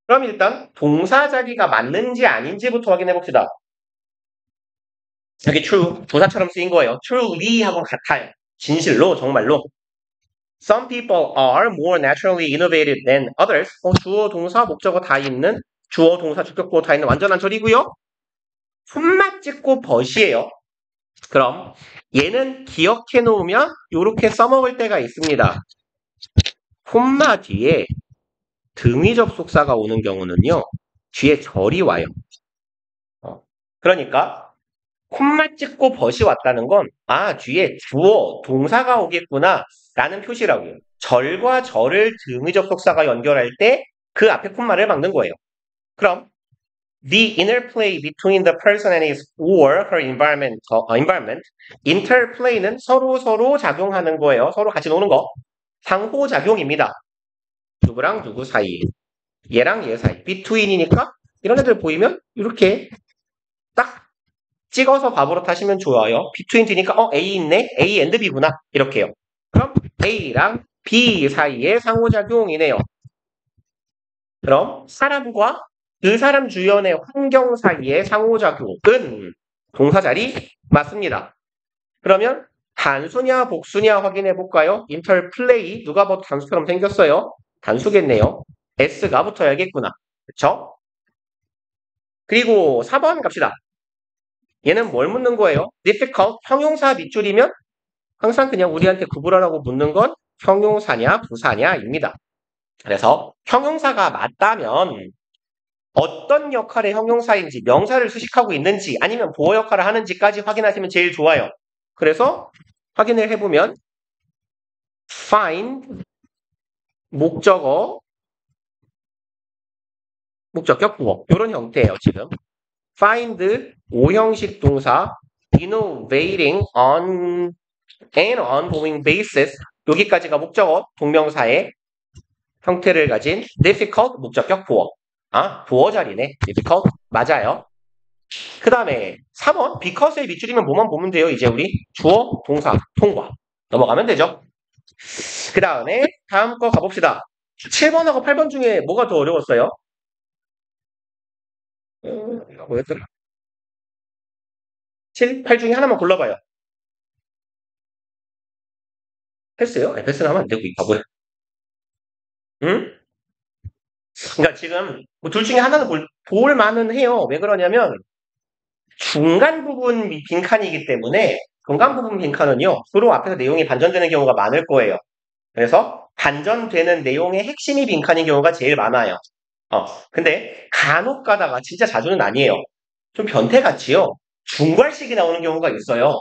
그럼 일단 동사 자리가 맞는지 아닌지부터 확인해 봅시다. 여기 true, 부사처럼 쓰인 거예요. truly 하고 같아요. 진실로, 정말로. Some people are more naturally innovative than others. 주어, 동사, 목적어 다 있는 주어, 동사, 주격보호 다 있는 완전한 절이고요. 손맛 찍고 벗이에요. 그럼 얘는 기억해 놓으면 이렇게 써먹을 때가 있습니다. 콤마 뒤에 등위 접속사가 오는 경우는요. 뒤에 절이 와요. 그러니까 콤마 찍고 벗이 왔다는 건 뒤에 주어, 동사가 오겠구나 라는 표시라고요. 절과 절을 등위 접속사가 연결할 때 그 앞에 콤마를 막는 거예요. 그럼 the interplay between the person and his or her environment, interplay는 서로 작용하는 거예요. 서로 같이 노는 거. 상호작용입니다. 누구랑 누구 사이, 얘랑 얘 사이, between이니까 이런 애들 보이면 이렇게 딱 찍어서 밥으로 타시면 좋아요. between 뒤니까 A 있네, A and B구나 이렇게요. 그럼 A랑 B 사이의 상호작용이네요. 그럼 사람과 그 사람 주변의 환경 사이의 상호작용은 동사 자리 맞습니다. 그러면 단수냐 복수냐 확인해 볼까요? 인터플레이 누가 봐도 단수처럼 생겼어요. 단수겠네요. S가 붙어야겠구나. 그쵸? 그리고 4번 갑시다. 얘는 뭘 묻는 거예요? difficult, 형용사 밑줄이면 항상 그냥 우리한테 구분하라고 묻는 건 형용사냐 부사냐입니다. 그래서 형용사가 맞다면 어떤 역할의 형용사인지 명사를 수식하고 있는지 아니면 보어 역할을 하는지까지 확인하시면 제일 좋아요. 그래서 확인을 해보면 find 목적어 목적격 부어 이런 형태예요. 지금 find 5형식 동사 innovating on an ongoing basis 여기까지가 목적어 동명사의 형태를 가진 difficult 목적격 부어 부어 자리네. difficult 맞아요. 그 다음에 3번 because에 밑줄이면 뭐만 보면 돼요. 이제 우리 주어 동사 통과 넘어가면 되죠. 그 다음에 다음 거 가봅시다. 7번하고 8번 중에 뭐가 더 어려웠어요? 뭐였더라? 7, 8 중에 하나만 골라봐요. 패스요? 아니, 패스는 하면 안 되고 이 바보야. 응? 그러니까 지금 뭐 둘 중에 하나는 볼 만은 해요. 왜 그러냐면 중간 부분 빈칸이기 때문에 중간 부분 빈칸은요. 서로 앞에서 내용이 반전되는 경우가 많을 거예요. 그래서 반전되는 내용의 핵심이 빈칸인 경우가 제일 많아요. 근데 간혹 가다가 진짜 자주는 아니에요. 좀 변태같이요. 중괄식이 나오는 경우가 있어요.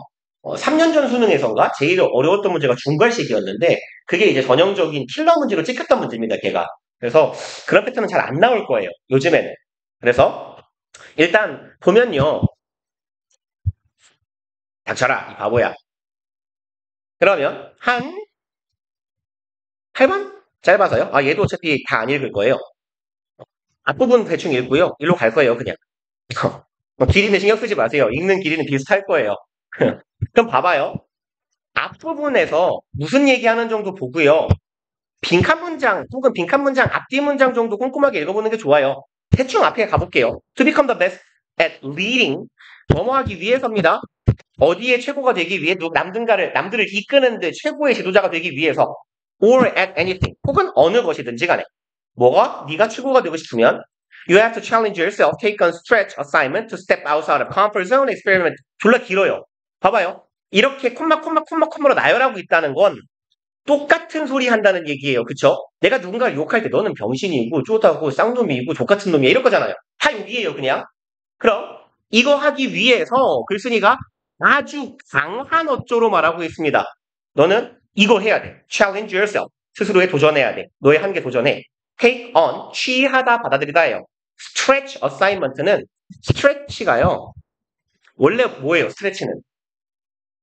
3년 전 수능에선가 제일 어려웠던 문제가 중괄식이었는데 그게 이제 전형적인 킬러 문제로 찍혔던 문제입니다. 걔가. 그래서 그런 패턴은 잘 안 나올 거예요. 요즘에는. 그래서 일단 보면요. 닥쳐라 이 바보야. 그러면 한 8번? 짧아서요? 얘도 어차피 다 안 읽을 거예요. 앞부분 대충 읽고요. 일로 갈 거예요, 그냥. 길이는 신경 쓰지 마세요. 읽는 길이는 비슷할 거예요. 그럼 봐봐요. 앞부분에서 무슨 얘기하는 정도 보고요. 빈칸 문장 혹은 빈칸 문장 앞뒤 문장 정도 꼼꼼하게 읽어보는 게 좋아요. 대충 앞에 가볼게요. To become the best at leading 뭐뭐하기 위해서입니다. 어디에 최고가 되기 위해 남들을 이끄는데 최고의 지도자가 되기 위해서 or at anything 혹은 어느 것이든지 간에 뭐가 네가 최고가 되고 싶으면 you have to challenge yourself, take on stretch assignment to step outside of comfort zone experiment 졸라 길어요. 봐봐요. 이렇게 콤마로 나열하고 있다는 건 똑같은 소리 한다는 얘기예요. 그쵸? 내가 누군가를 욕할 때 너는 병신이고 쪼다고 쌍놈이고 족같은 놈이야 이럴 거잖아요. 다 욕이에요 그냥. 그럼 이거 하기 위해서 글쓴이가 아주 강한 어조로 말하고 있습니다. 너는 이거 해야 돼. Challenge yourself. 스스로에 도전해야 돼. 너의 한계 도전해. Take on. 취하다 받아들이다예요. Stretch assignment는 stretch가요. 원래 뭐예요? stretch는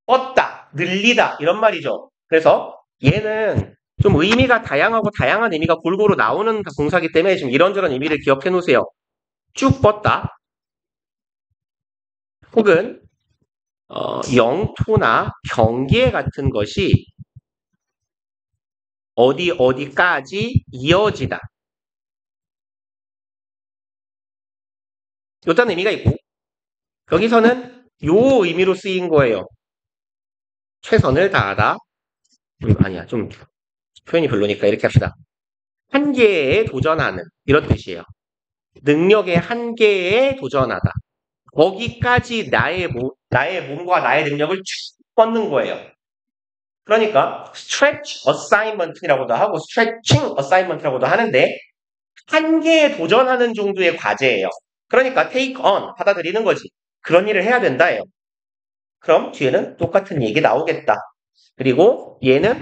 뻗다, 늘리다 이런 말이죠. 그래서 얘는 좀 의미가 다양하고 다양한 의미가 골고루 나오는 동사기 때문에 지금 이런저런 의미를 기억해 놓으세요. 쭉 뻗다 혹은 영토나 경계 같은 것이 어디까지 이어지다. 이런 의미가 있고 여기서는 요 의미로 쓰인 거예요. 최선을 다하다. 아니야. 좀 표현이 별로니까 이렇게 합시다. 한계에 도전하는 이런 뜻이에요. 능력의 한계에 도전하다. 거기까지 나의 몸과 나의 능력을 쭉 뻗는 거예요. 그러니까 stretch assignment이라고도 하고 stretching assignment이라고도 하는데 한계에 도전하는 정도의 과제예요. 그러니까 take on 받아들이는 거지. 그런 일을 해야 된다예요. 그럼 뒤에는 똑같은 얘기 나오겠다. 그리고 얘는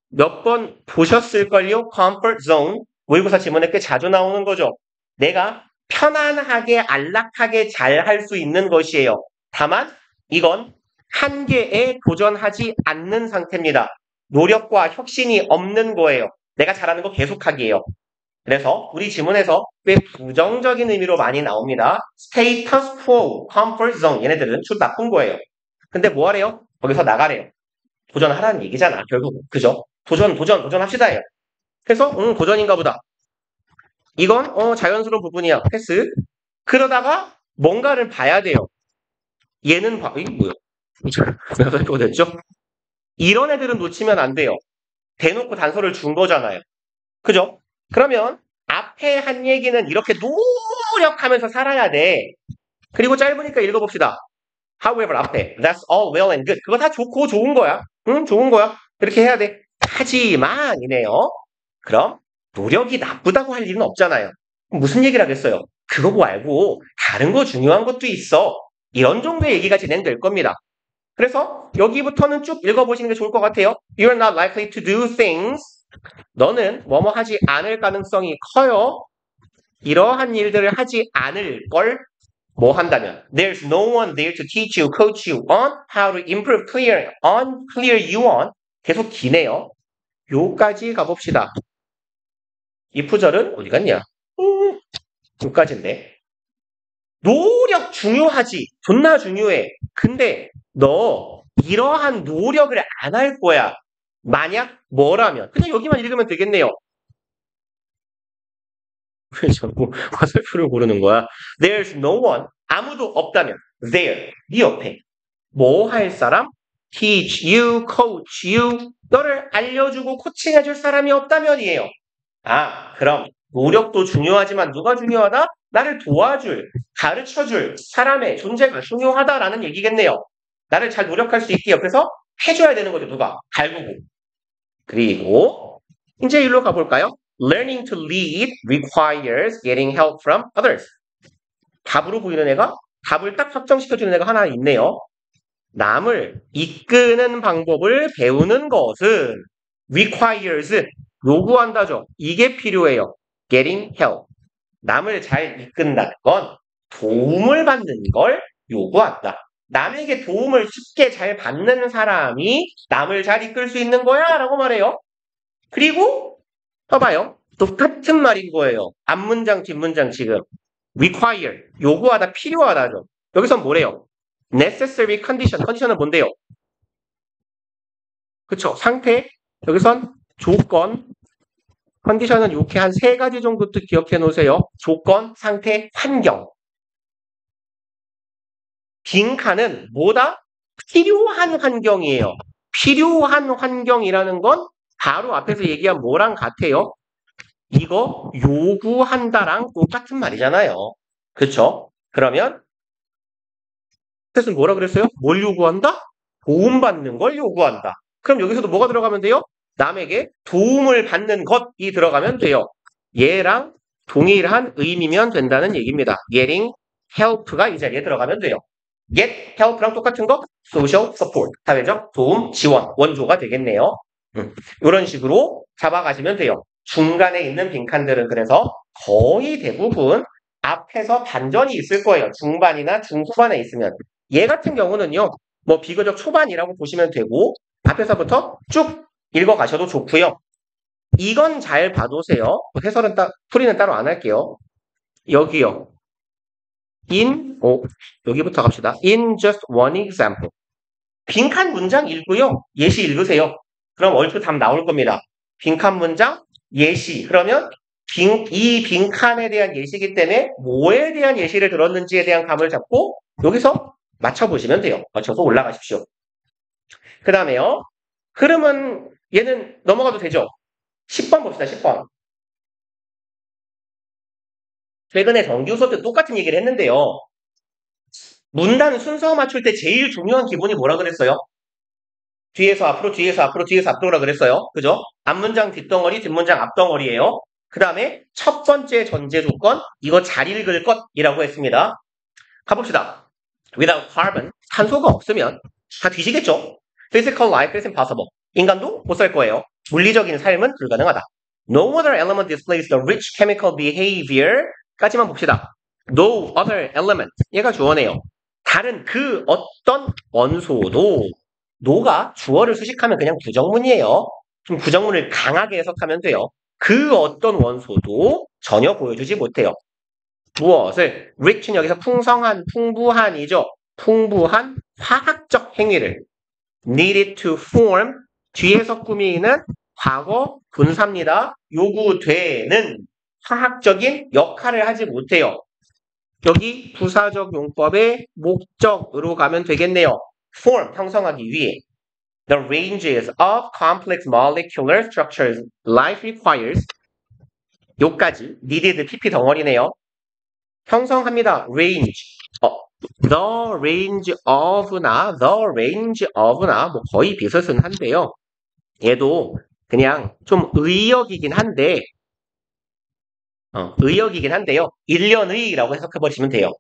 몇 번 보셨을걸요? comfort zone 모의고사 지문에 꽤 자주 나오는 거죠. 내가 편안하게 안락하게 잘 할 수 있는 것이에요. 다만 이건 한계에 도전하지 않는 상태입니다. 노력과 혁신이 없는 거예요. 내가 잘하는 거 계속하기예요. 그래서 우리 지문에서 꽤 부정적인 의미로 많이 나옵니다. status quo, comfort zone 얘네들은 좀 나쁜 거예요. 근데 뭐 하래요? 거기서 나가래요. 도전하라는 얘기잖아. 결국 그죠? 도전합시다예요. 그래서 도전인가 보다. 이건 자연스러운 부분이야. 패스. 그러다가 뭔가를 봐야 돼요. 얘는 이게 뭐야? 몇 거 됐죠? 이런 애들은 놓치면 안 돼요. 대놓고 단서를 준 거잖아요. 그죠? 그러면 앞에 한 얘기는 이렇게 노력하면서 살아야 돼. 그리고 짧으니까 읽어봅시다. However, 앞에 That's all well and good. 그거 다 좋고 좋은 거야. 응, 좋은 거야. 그렇게 해야 돼. 하지만 이네요. 그럼 노력이 나쁘다고 할 일은 없잖아요. 무슨 얘기를 하겠어요? 그거 말고 다른 거 중요한 것도 있어. 이런 정도의 얘기가 진행될 겁니다. 그래서 여기부터는 쭉 읽어보시는 게 좋을 것 같아요. You're not likely to do things. 너는 뭐뭐 하지 않을 가능성이 커요. 이러한 일들을 하지 않을 걸 뭐 한다면 There's no one there to teach you, coach you on how to improve clear you on. 계속 기네요. 요까지 가봅시다. 이 구절은 어디 갔냐? 요까지인데. 노력 중요하지. 존나 중요해. 근데 너 이러한 노력을 안 할 거야. 만약 뭐라면. 그냥 여기만 읽으면 되겠네요. 왜 자꾸 화살표를 고르는 거야? There's no one. 아무도 없다면. There. 네 옆에. 뭐 할 사람? Teach you, coach you. 너를 알려주고 코칭해줄 사람이 없다면이에요. 아, 그럼 노력도 중요하지만 누가 중요하다? 나를 도와줄, 가르쳐줄 사람의 존재가 중요하다라는 얘기겠네요. 나를 잘 노력할 수 있게 옆에서 해줘야 되는 거죠. 누가? 갈구고. 그리고 이제 일로 가볼까요? Learning to lead requires getting help from others. 답으로 보이는 애가 답을 딱 확정시켜주는 애가 하나 있네요. 남을 이끄는 방법을 배우는 것은 requires, 요구한다죠. 이게 필요해요. getting help. 남을 잘 이끈다는 건 도움을 받는 걸 요구한다. 남에게 도움을 쉽게 잘 받는 사람이 남을 잘 이끌 수 있는 거야 라고 말해요. 그리고 봐봐요. 똑같은 말인 거예요. 앞문장, 뒷문장 지금. require, 요구하다, 필요하다죠. 여기선 뭐래요? necessary condition, 컨디션은 뭔데요? 그쵸? 상태, 여기선 조건, 컨디션은 이렇게 한 3가지 정도도 기억해 놓으세요. 조건, 상태, 환경. 빈칸은 뭐다? 필요한 환경이에요. 필요한 환경이라는 건 바로 앞에서 얘기한 뭐랑 같아요? 이거 요구한다랑 똑같은 말이잖아요. 그쵸? 그러면 뜻은 뭐라 그랬어요? 뭘 요구한다? 도움받는 걸 요구한다. 그럼 여기서도 뭐가 들어가면 돼요? 남에게 도움을 받는 것이 들어가면 돼요. 얘랑 동일한 의미면 된다는 얘기입니다. getting help가 이 자리에 들어가면 돼요. get help랑 똑같은 거 social support, 사회적 도움, 지원, 원조가 되겠네요. 이런 식으로 잡아가시면 돼요. 중간에 있는 빈칸들은 그래서 거의 대부분 앞에서 반전이 있을 거예요. 중반이나 중후반에 있으면. 얘 같은 경우는요. 뭐 비교적 초반이라고 보시면 되고 앞에서부터 쭉 읽어가셔도 좋고요. 이건 잘 봐두세요. 해설은 풀이는 따로 안 할게요. 여기요. 여기부터 갑시다. In just one example. 빈칸 문장 읽고요. 예시 읽으세요. 그럼 얼추 답 나올 겁니다. 빈칸 문장, 예시. 그러면 이 빈칸에 대한 예시이기 때문에 뭐에 대한 예시를 들었는지에 대한 감을 잡고 여기서 맞춰보시면 돼요. 맞춰서 올라가십시오. 그 다음에요. 흐름은 얘는 넘어가도 되죠? 10번 봅시다. 10번. 최근에 정규 수업 때 똑같은 얘기를 했는데요. 문단 순서 맞출 때 제일 중요한 기본이 뭐라 그랬어요? 뒤에서 앞으로, 뒤에서 앞으로, 뒤에서 앞으로라 그랬어요. 그죠? 앞문장 뒷덩어리, 뒷문장 앞덩어리예요. 그 다음에 첫 번째 전제 조건, 이거 잘 읽을 것이라고 했습니다. 가봅시다. Without carbon, 탄소가 없으면 다 뒤지겠죠? Physical life is impossible. 인간도 못 살 거예요. 물리적인 삶은 불가능하다. No other element displays the rich chemical behavior 까지만 봅시다. No other element. 얘가 주어네요. 다른 그 어떤 원소도 no가 주어를 수식하면 그냥 부정문이에요. 좀 부정문을 강하게 해석하면 돼요. 그 어떤 원소도 전혀 보여주지 못해요. 무엇을? rich는 여기서 풍성한, 풍부한이죠. 풍부한 화학적 행위를 needed to form 뒤에서 꾸미는 과거 분사입니다. 요구되는 화학적인 역할을 하지 못해요. 여기 부사적 용법의 목적으로 가면 되겠네요. form, 형성하기 위해. The ranges of complex molecular structures life requires 요까지 needed pp 덩어리네요. 형성합니다. range. the range of나 뭐 거의 비슷한데요. 얘도 그냥 좀 의역이긴 한데요. 1년의라고 해석해버리시면 돼요.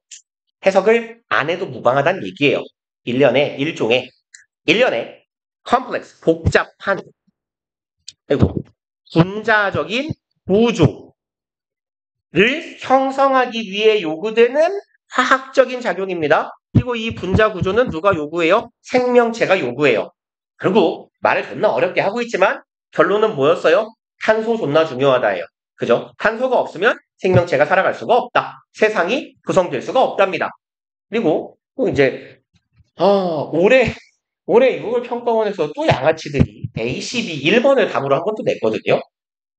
해석을 안 해도 무방하다는 얘기예요. 1년에 1년에 complex, 복잡한 그리고 분자적인 구조를 형성하기 위해 요구되는 화학적인 작용입니다. 그리고 이 분자 구조는 누가 요구해요? 생명체가 요구해요. 그리고 말을 존나 어렵게 하고 있지만 결론은 뭐였어요? 탄소 존나 중요하다예요. 그죠? 탄소가 없으면 생명체가 살아갈 수가 없다. 세상이 구성될 수가 없답니다. 그리고 또 이제 올해 유골평가원에서 또 양아치들이 A12 1번을 답으로 한 것도 냈거든요.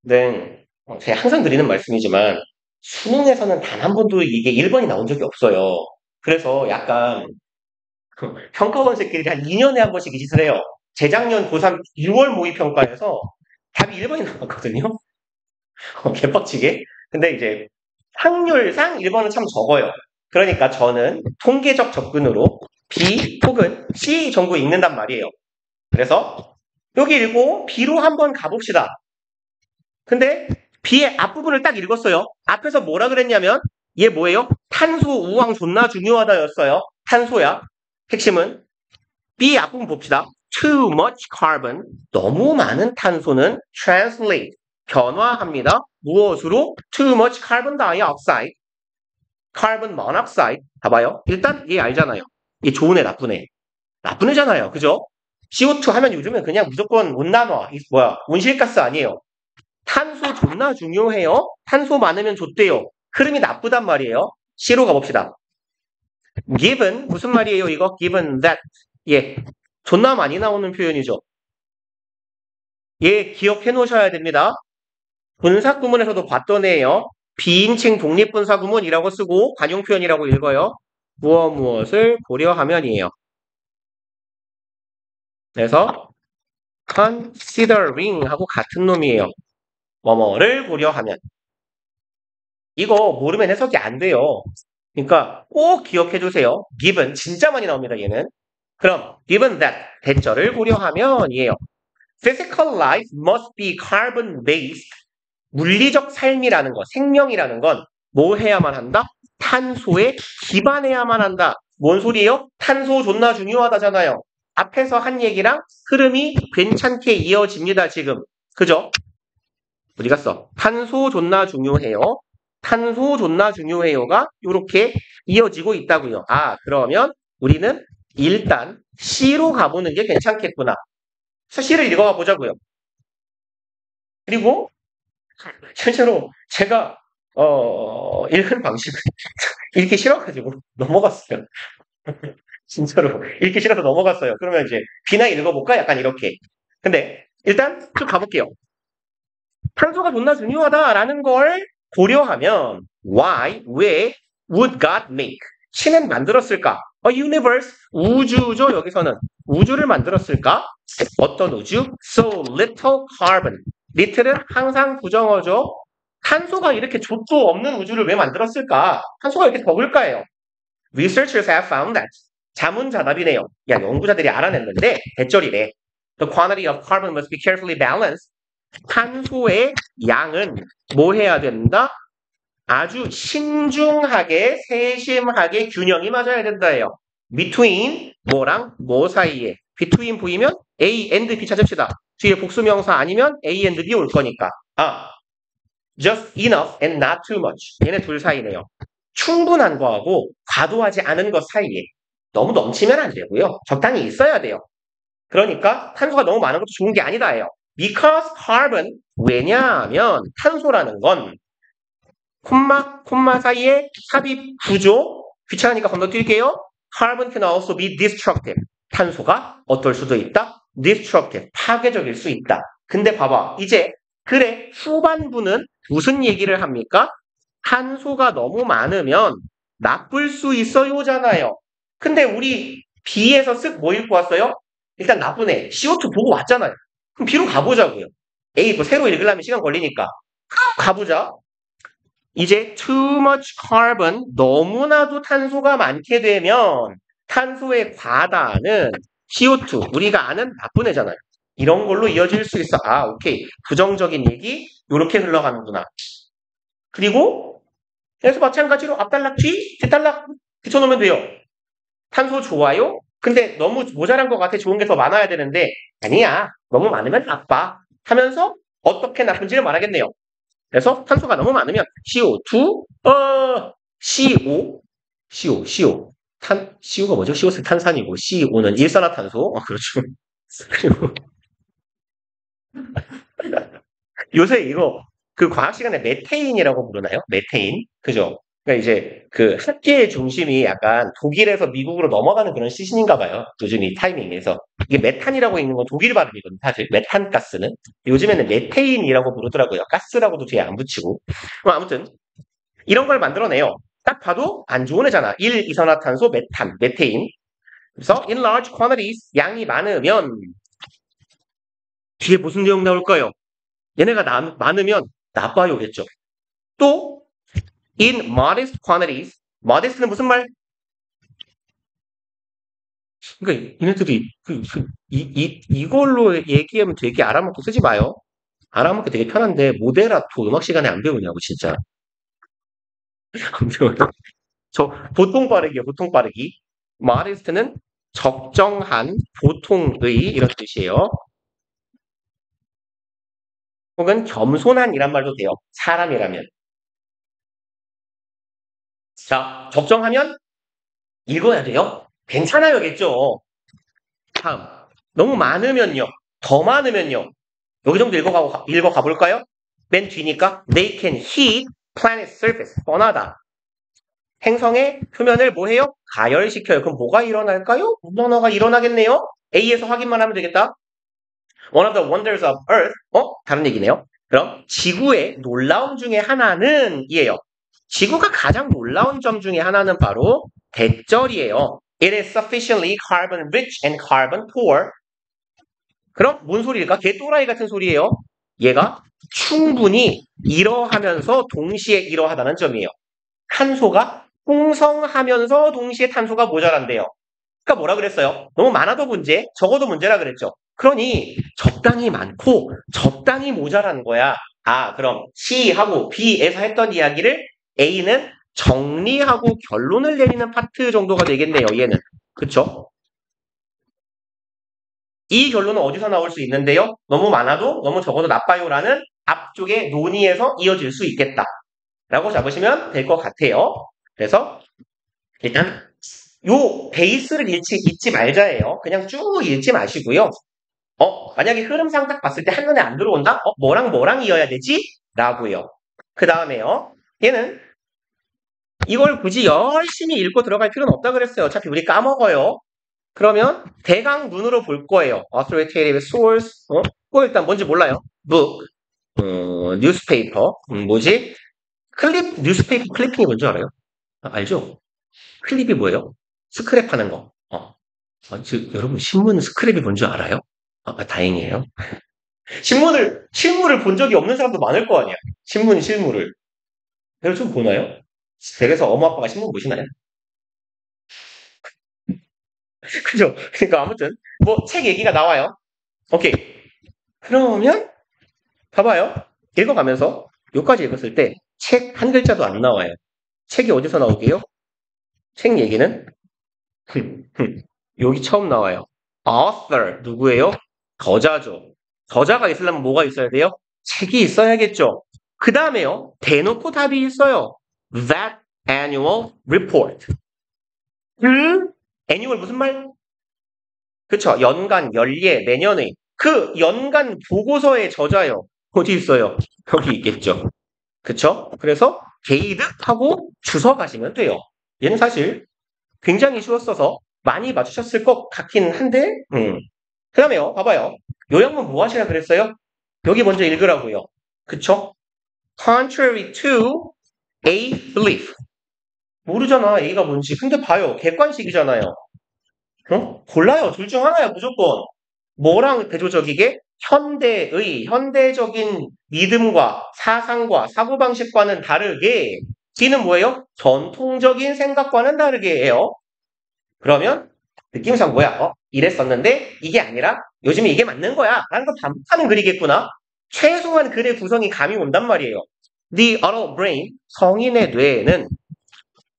네, 제가 항상 드리는 말씀이지만 수능에서는 단 한 번도 이게 1번이 나온 적이 없어요. 그래서 약간 평가원 새끼들이 한 2년에 한 번씩 이 짓을 해요. 재작년 고3 6월 모의평가에서 답이 1번이 나왔거든요. 개빡치게. 근데 이제 확률상 1번은 참 적어요. 그러니까 저는 통계적 접근으로 B 혹은 C 정도 읽는단 말이에요. 그래서 여기 읽고 B로 한번 가봅시다. 근데 B의 앞부분을 딱 읽었어요. 앞에서 뭐라 그랬냐면 얘 뭐예요? 탄소 우황 존나 중요하다였어요. 탄소야. 핵심은 B 앞부분 봅시다. Too much carbon. 너무 많은 탄소는 translate. 변화합니다. 무엇으로? Too much carbon dioxide. carbon monoxide. 봐봐요. 일단 얘 알잖아요. 얘 좋은 애, 나쁜 애. 나쁜 애잖아요. 그죠? CO2 하면 요즘엔 그냥 무조건 온난화. 온실가스 아니에요. 탄소 존나 중요해요. 탄소 많으면 좋대요. 흐름이 나쁘단 말이에요. C로 가봅시다. given 무슨 말이에요 이거? given that 존나 많이 나오는 표현이죠. 얘 기억해 놓으셔야 됩니다. 분사구문에서도 봤던 애예요. 비인칭 독립분사구문이라고 쓰고 관용 표현이라고 읽어요. 무엇을 고려하면이에요. 그래서 considering 하고 같은 놈이에요. 뭐뭐를 고려하면. 이거 모르면 해석이 안 돼요. 그러니까 꼭 기억해 주세요. given 진짜 많이 나옵니다. 얘는. 그럼 given that 대절을 고려하면이에요. Physical life must be carbon-based. 물리적 삶이라는 것, 생명이라는 건 뭐 해야만 한다? 탄소에 기반해야만 한다. 뭔 소리예요? 탄소 존나 중요하다잖아요. 앞에서 한 얘기랑 흐름이 괜찮게 이어집니다. 지금. 그죠? 어디 갔어? 탄소 존나 중요해요. 탄소 존나 중요해요가 이렇게 이어지고 있다고요. 그러면 우리는 일단 C로 가보는 게 괜찮겠구나. C를 읽어가 보자고요. 그리고 실제로 제가 읽은 방식을 읽기 싫어가지고 넘어갔어요. 진짜로 읽기 싫어서 넘어갔어요. 그러면 이제 B나 읽어볼까? 약간 이렇게. 근데 일단 쭉 가볼게요. 탄소가 존나 중요하다라는 걸 고려하면 why, 왜 would God make? 신은 만들었을까? A universe, 우주죠. 여기서는 우주를 만들었을까? 어떤 우주? So little carbon. little은 항상 부정어죠. 탄소가 이렇게 족도 없는 우주를 왜 만들었을까? 탄소가 이렇게 적을까요? Researchers have found that. 자문자답이네요. 연구자들이 알아냈는데 대절이래. The quantity of carbon must be carefully balanced. 탄소의 양은 뭐 해야 된다? 아주 신중하게 세심하게 균형이 맞아야 된다예요. Between 뭐랑 뭐 사이에. Between 보이면 A and B 찾읍시다. 뒤에 복수명사 아니면 A and B 올 거니까. Just enough and not too much. 얘네 둘 사이네요. 충분한 거하고 과도하지 않은 것 사이에. 너무 넘치면 안 되고요. 적당히 있어야 돼요. 그러니까 탄소가 너무 많은 것도 좋은 게 아니다예요. Because carbon, 왜냐하면 탄소라는 건 콤마 사이에 삽입 구조, 귀찮으니까 건너뛸게요. Carbon can also be destructive. 탄소가 어떨 수도 있다? Destructive, 파괴적일 수 있다. 근데 봐봐, 이제 그래 후반부는 무슨 얘기를 합니까? 탄소가 너무 많으면 나쁠 수 있어요잖아요. 근데 우리 B에서 쓱 뭐 읽고 왔어요? 일단 나쁘네. CO2 보고 왔잖아요. 그럼 B로 가보자고요. A 또 새로 읽으려면 시간 걸리니까. 가보자. 이제 too much carbon, 너무나도 탄소가 많게 되면 탄소의 과다는 CO2, 우리가 아는 나쁜 애잖아요. 이런 걸로 이어질 수 있어. 아, 오케이. 부정적인 얘기 이렇게 흘러가는구나. 그리고 그래서 마찬가지로 앞단락 뒤, 뒷단락 붙여놓으면 돼요. 탄소 좋아요? 근데 너무 모자란 것 같아. 좋은 게 더 많아야 되는데 아니야. 너무 많으면 나빠. 하면서 어떻게 나쁜지를 말하겠네요. 그래서 탄소가 너무 많으면 CO2, CO, CO. CO가 뭐죠? CO는 탄산이고 CO는 일산화탄소. 그렇죠. 그리고 요새 이거 그 과학 시간에 메테인이라고 부르나요? 메테인. 그죠? 그러니까 이제 그 학계의 중심이 약간 독일에서 미국으로 넘어가는 그런 시즌인가 봐요. 요즘 이 타이밍에서. 이게 메탄이라고 있는 건 독일 발음이거든요. 사실 메탄 가스는. 요즘에는 메테인이라고 부르더라고요. 가스라고도 뒤에 안 붙이고. 아무튼 이런 걸 만들어내요. 딱 봐도 안 좋은 애잖아. 1이산화탄소, 메탄, 메테인. 그래서 in large quantities, 양이 많으면 뒤에 무슨 내용 나올까요? 얘네가 많으면 나빠요겠죠. 또 in modest quantities, modest는 무슨 말? 그러니까 얘네들이 이걸로 얘기하면 되게 알아먹고 쓰지 마요. 알아먹기 되게 편한데 모데라토 음악 시간에 안 배우냐고 진짜. 안 배워요. 저 보통 빠르기요. 보통 빠르기. modest는 적정한, 보통의 이런 뜻이에요. 혹은 겸손한이란 말도 돼요. 사람이라면. 자, 적정하면 읽어야 돼요. 괜찮아요겠죠. 다음. 너무 많으면요. 더 많으면요. 여기 정도 읽어가 볼까요? 맨 뒤니까 they can heat planet surface. 뻔하다. 행성의 표면을 뭐 해요? 가열시켜요. 그럼 뭐가 일어날까요? 문헌어가 일어나겠네요. A에서 확인만 하면 되겠다. One of the wonders of Earth. 다른 얘기네요. 그럼 지구의 놀라움 중에 하나는 이에요. 지구가 가장 놀라운 점 중에 하나는 바로 대절이에요. It is sufficiently carbon rich and carbon poor. 그럼 뭔 소리일까? 개 또라이 같은 소리예요. 얘가 충분히 이러하면서 동시에 이러하다는 점이에요. 탄소가 풍성하면서 동시에 탄소가 모자란대요. 그러니까 뭐라 그랬어요? 너무 많아도 문제, 적어도 문제라 그랬죠. 그러니 적당히 많고 적당히 모자란 거야. 아, 그럼 C하고 B에서 했던 이야기를 A는 정리하고 결론을 내리는 파트 정도가 되겠네요. 얘는. 그쵸? 이 결론은 어디서 나올 수 있는데요? 너무 많아도 너무 적어도 나빠요라는 앞쪽의 논의에서 이어질 수 있겠다. 라고 잡으시면 될 것 같아요. 그래서 일단 요 베이스를 잊지 말자예요. 그냥 쭉 읽지 마시고요. 만약에 흐름상 딱 봤을 때 한눈에 안 들어온다? 뭐랑 이어야 되지? 라고요. 그 다음에요. 얘는 이걸 굳이 열심히 읽고 들어갈 필요는 없다 그랬어요. 어차피 우리 까먹어요. 그러면 대강 눈으로 볼 거예요. authoritative source. 그거 일단 뭔지 몰라요. book, newspaper. 뭐지? 뉴스페이퍼 클리핑이 뭔지 알아요? 알죠? 클립이 뭐예요? 스크랩 하는 거. 여러분, 신문 스크랩이 뭔지 알아요? 다행이에요. 실물을 본 적이 없는 사람도 많을 거 아니야. 실물을. 그걸 좀 보나요? 댁에서 엄마 아빠가 신문 보시나요? 그죠? 그러니까 아무튼, 뭐, 책 얘기가 나와요. 오케이. 그러면, 봐봐요. 읽어가면서, 요까지 읽었을 때, 책 한 글자도 안 나와요. 책이 어디서 나오게요? 책 얘기는 여기 처음 나와요. author 누구예요? 저자죠. 저자가 있으려면 뭐가 있어야 돼요? 책이 있어야겠죠. 그 다음에요. 대놓고 답이 있어요. That annual report. annual 무슨 말? 그쵸. 연간, 연례, 매년의. 그 연간 보고서의 저자요. 어디 있어요? 여기 있겠죠. 그쵸? 그래서 데이드 하고 주소 가시면 돼요. 얘는 사실 굉장히 쉬웠어서 많이 맞추셨을 것 같긴 한데, 그 다음에요, 봐봐요. 요약문 뭐 하시라 그랬어요? 여기 먼저 읽으라고요. 그쵸? contrary to a belief. 모르잖아, A가 뭔지. 근데 봐요. 객관식이잖아요. 골라요. 둘 중 하나야, 무조건. 뭐랑 대조적이게? 현대적인 믿음과 사상과 사고방식과는 다르게, D는 뭐예요? 전통적인 생각과는 다르게 해요. 그러면 느낌상 뭐야? 이랬었는데 이게 아니라 요즘에 이게 맞는 거야 라는 걸 반복하는 글이겠구나. 최소한 글의 구성이 감이 온단 말이에요. The adult brain, 성인의 뇌에는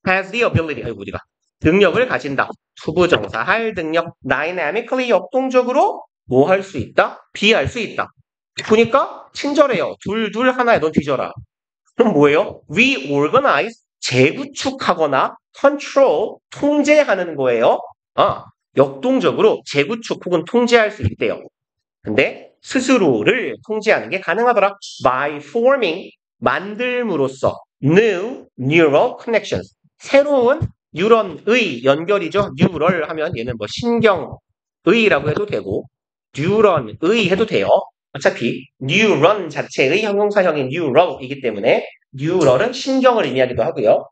has the ability, 아이고 우리가 능력을 가진다. 투부정사 할 능력, dynamically 역동적으로 뭐 할 수 있다? 비할 수 있다. 보니까 친절해요. 둘 하나에 넌 뒤져라. 그럼 뭐예요? reorganize, 재구축하거나 control, 통제하는 거예요. 역동적으로 재구축 혹은 통제할 수 있대요. 근데 스스로를 통제하는 게 가능하더라. by forming, 만들므로써 new neural connections, 새로운 뉴런의 연결이죠. 뉴럴 하면 얘는 뭐 신경의라고 해도 되고 뉴런의 해도 돼요. 어차피 뉴런 자체의 형용사형인 뉴럴이기 때문에 뉴럴은 신경을 의미하기도 하고요.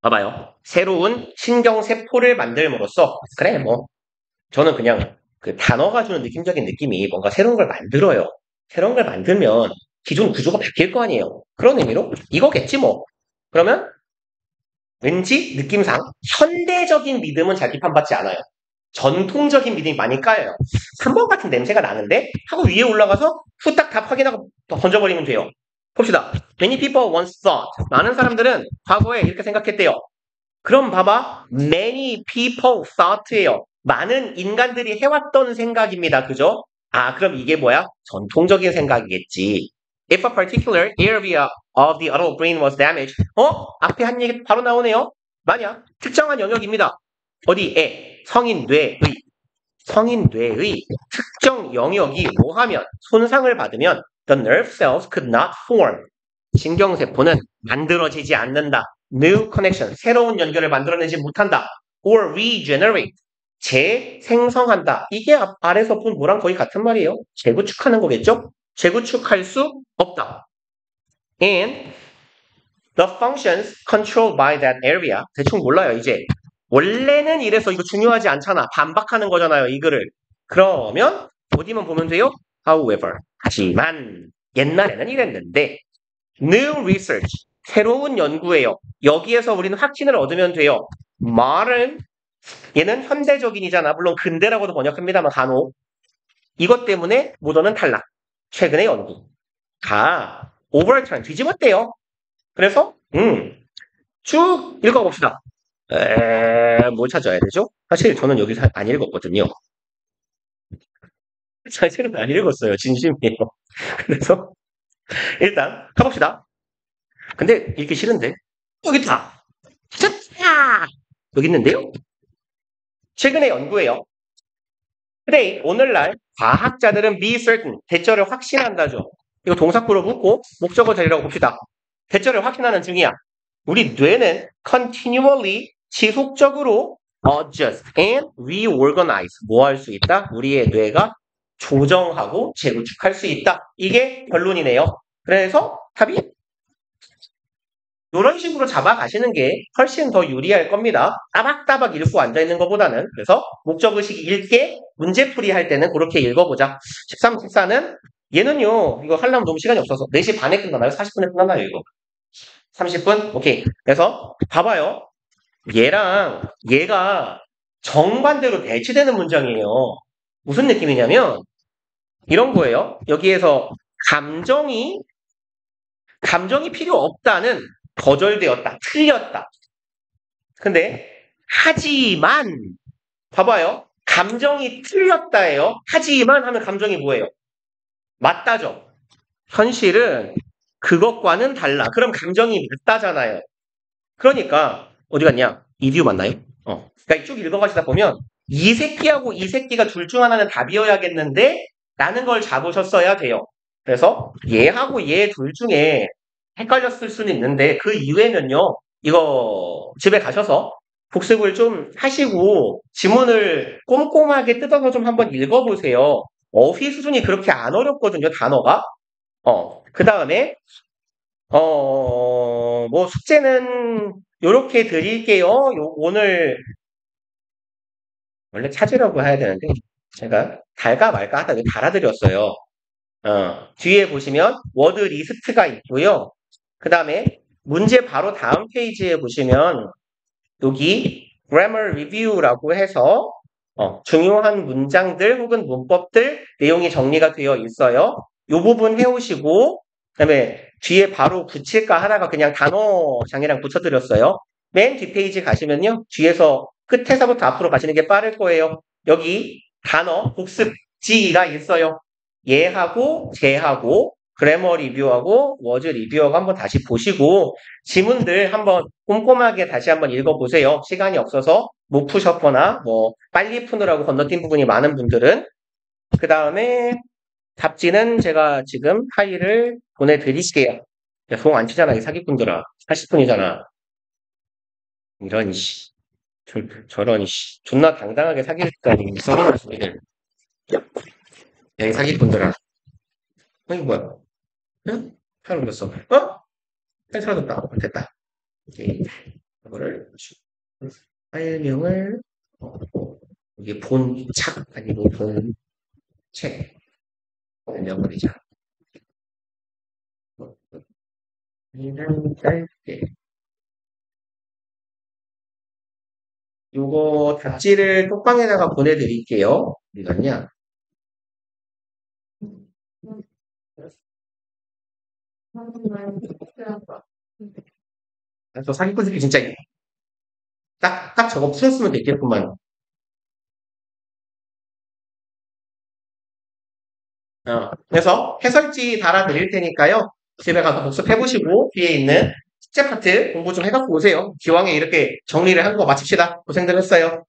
봐봐요. 새로운 신경세포를 만들므로써 그래 뭐 저는 그냥 그 단어가 주는 느낌적인 느낌이 뭔가 새로운 걸 만들어요. 새로운 걸 만들면 기존 구조가 바뀔 거 아니에요. 그런 의미로 이거겠지 뭐. 그러면 왠지 느낌상 현대적인 믿음은 잘 비판받지 않아요. 전통적인 믿음이 많이 까여요. 3번 같은 냄새가 나는데 하고 위에 올라가서 후딱 답 확인하고 던져버리면 돼요. 봅시다. Many people once thought. 많은 사람들은 과거에 이렇게 생각했대요. 그럼 봐봐. Many people thought예요. 많은 인간들이 해왔던 생각입니다. 그죠? 그럼 이게 뭐야? 전통적인 생각이겠지. If a particular area of the adult brain was damaged. 앞에 한 얘기 바로 나오네요. 만약 특정한 영역입니다. 어디에? 성인 뇌의 특정 영역이 뭐하면 손상을 받으면 the nerve cells could not form. 신경세포는 만들어지지 않는다. New connection, 새로운 연결을 만들어내지 못한다. Or regenerate, 재생성한다. 이게 아래서 본 뭐랑 거의 같은 말이에요. 재구축하는 거겠죠? 재구축할 수 없다. And the functions controlled by that area. 대충 몰라요, 이제. 원래는 이래서 이거 중요하지 않잖아. 반박하는 거잖아요, 이 글을. 그러면 어디만 보면 돼요? However, 하지만 옛날에는 이랬는데 New research, 새로운 연구예요. 여기에서 우리는 확신을 얻으면 돼요. 말은 얘는 현대적인이잖아. 물론 근대라고도 번역합니다만 간혹. 이것 때문에 모더는 탈락. 최근의 연구가 overturn, 뒤집었대요. 그래서 쭉 읽어봅시다. 뭘 찾아야 되죠? 사실 저는 여기서 안 읽었거든요. 사실은 안 읽었어요. 진심이에요. 그래서 일단 가봅시다. 근데 읽기 싫은데 여기 있다. 자, 여기 있는데요. 최근의 연구예요. Today, 오늘날 과학자들은 be certain, 대절을 확신한다죠. 이거 동사구로 묶고 목적어 자리라고 봅시다. 대절을 확신하는 중이야. 우리 뇌는 continually, 지속적으로 adjust and reorganize, 뭐 할 수 있다? 우리의 뇌가 조정하고 재구축할 수 있다. 이게 결론이네요. 그래서 답이 이런 식으로 잡아가시는 게 훨씬 더 유리할 겁니다. 따박따박 읽고 앉아있는 것보다는. 그래서 목적의식 읽게 문제풀이 할 때는 그렇게 읽어보자. 13, 14는 얘는요. 이거 하려면 너무 시간이 없어서 4시 반에 끝나나요? 40분에 끝나나요? 이거 30분? 오케이. 그래서 봐봐요. 얘랑 얘가 정반대로 배치되는 문장이에요. 무슨 느낌이냐면 이런 거예요. 여기에서 감정이 필요 없다는 거절되었다. 틀렸다. 근데 하지만 봐봐요. 감정이 틀렸다예요. 하지만 하면 감정이 뭐예요? 맞다죠. 현실은 그것과는 달라. 그럼 감정이 맞다잖아요. 그러니까 어디 갔냐? 이디오 맞나요? 그러니까 쭉 읽어가시다 보면 이 새끼하고 이 새끼가 둘 중 하나는 답이어야겠는데 라는 걸 잡으셨어야 돼요. 그래서 얘하고 얘 둘 중에 헷갈렸을 수는 있는데 그 이후에는요. 이거 집에 가셔서 복습을 좀 하시고 지문을 꼼꼼하게 뜯어서 좀 한번 읽어보세요. 어휘 수준이 그렇게 안 어렵거든요. 단어가. 그 다음에, 뭐, 숙제는 요렇게 드릴게요. 오늘, 원래 찾으려고 해야 되는데, 제가 달까 말까 하다가 달아드렸어요. 뒤에 보시면 워드 리스트가 있고요. 그 다음에 문제 바로 다음 페이지에 보시면 여기 grammar review라고 해서 중요한 문장들 혹은 문법들 내용이 정리가 되어 있어요. 이 부분 해오시고 그다음에 뒤에 바로 붙일까 하다가 그냥 단어장이랑 붙여드렸어요. 맨 뒷페이지 가시면요. 뒤에서 끝에서부터 앞으로 가시는 게 빠를 거예요. 여기 단어 복습지가 있어요. 얘하고 쟤하고 그래머 리뷰하고 워즈 리뷰하고 한번 다시 보시고 지문들 한번 꼼꼼하게 다시 한번 읽어보세요. 시간이 없어서 못 푸셨거나 뭐 빨리 푸느라고 건너뛴 부분이 많은 분들은 그 다음에 답지는 제가 지금 파일을 보내드릴게요. 야, 송 안 치잖아 이 사기꾼들아. 40분이잖아. 이런 씨 저런 씨 존나 당당하게 사기를 했다니 썩어놨습니다. 야 이 사기꾼들아. 이거 뭐야? 응? 팔 올렸어. 팔 사라졌다. 됐다. 오케이. 이거를 파일명을 이게 본착 아니고 본책 올려버리자. 이런 짧게 요거 답지를 톡방에다가 보내드릴게요. 어디 갔냐? 저 사기꾼 새끼 진짜 딱 저거 풀었으면 됐겠구만. 그래서 해설지 달아드릴 테니까요. 집에 가서 복습해보시고 뒤에 있는 숙제 파트 공부 좀 해갖고 오세요. 기왕에 이렇게 정리를 한 거 마칩시다. 고생들 했어요.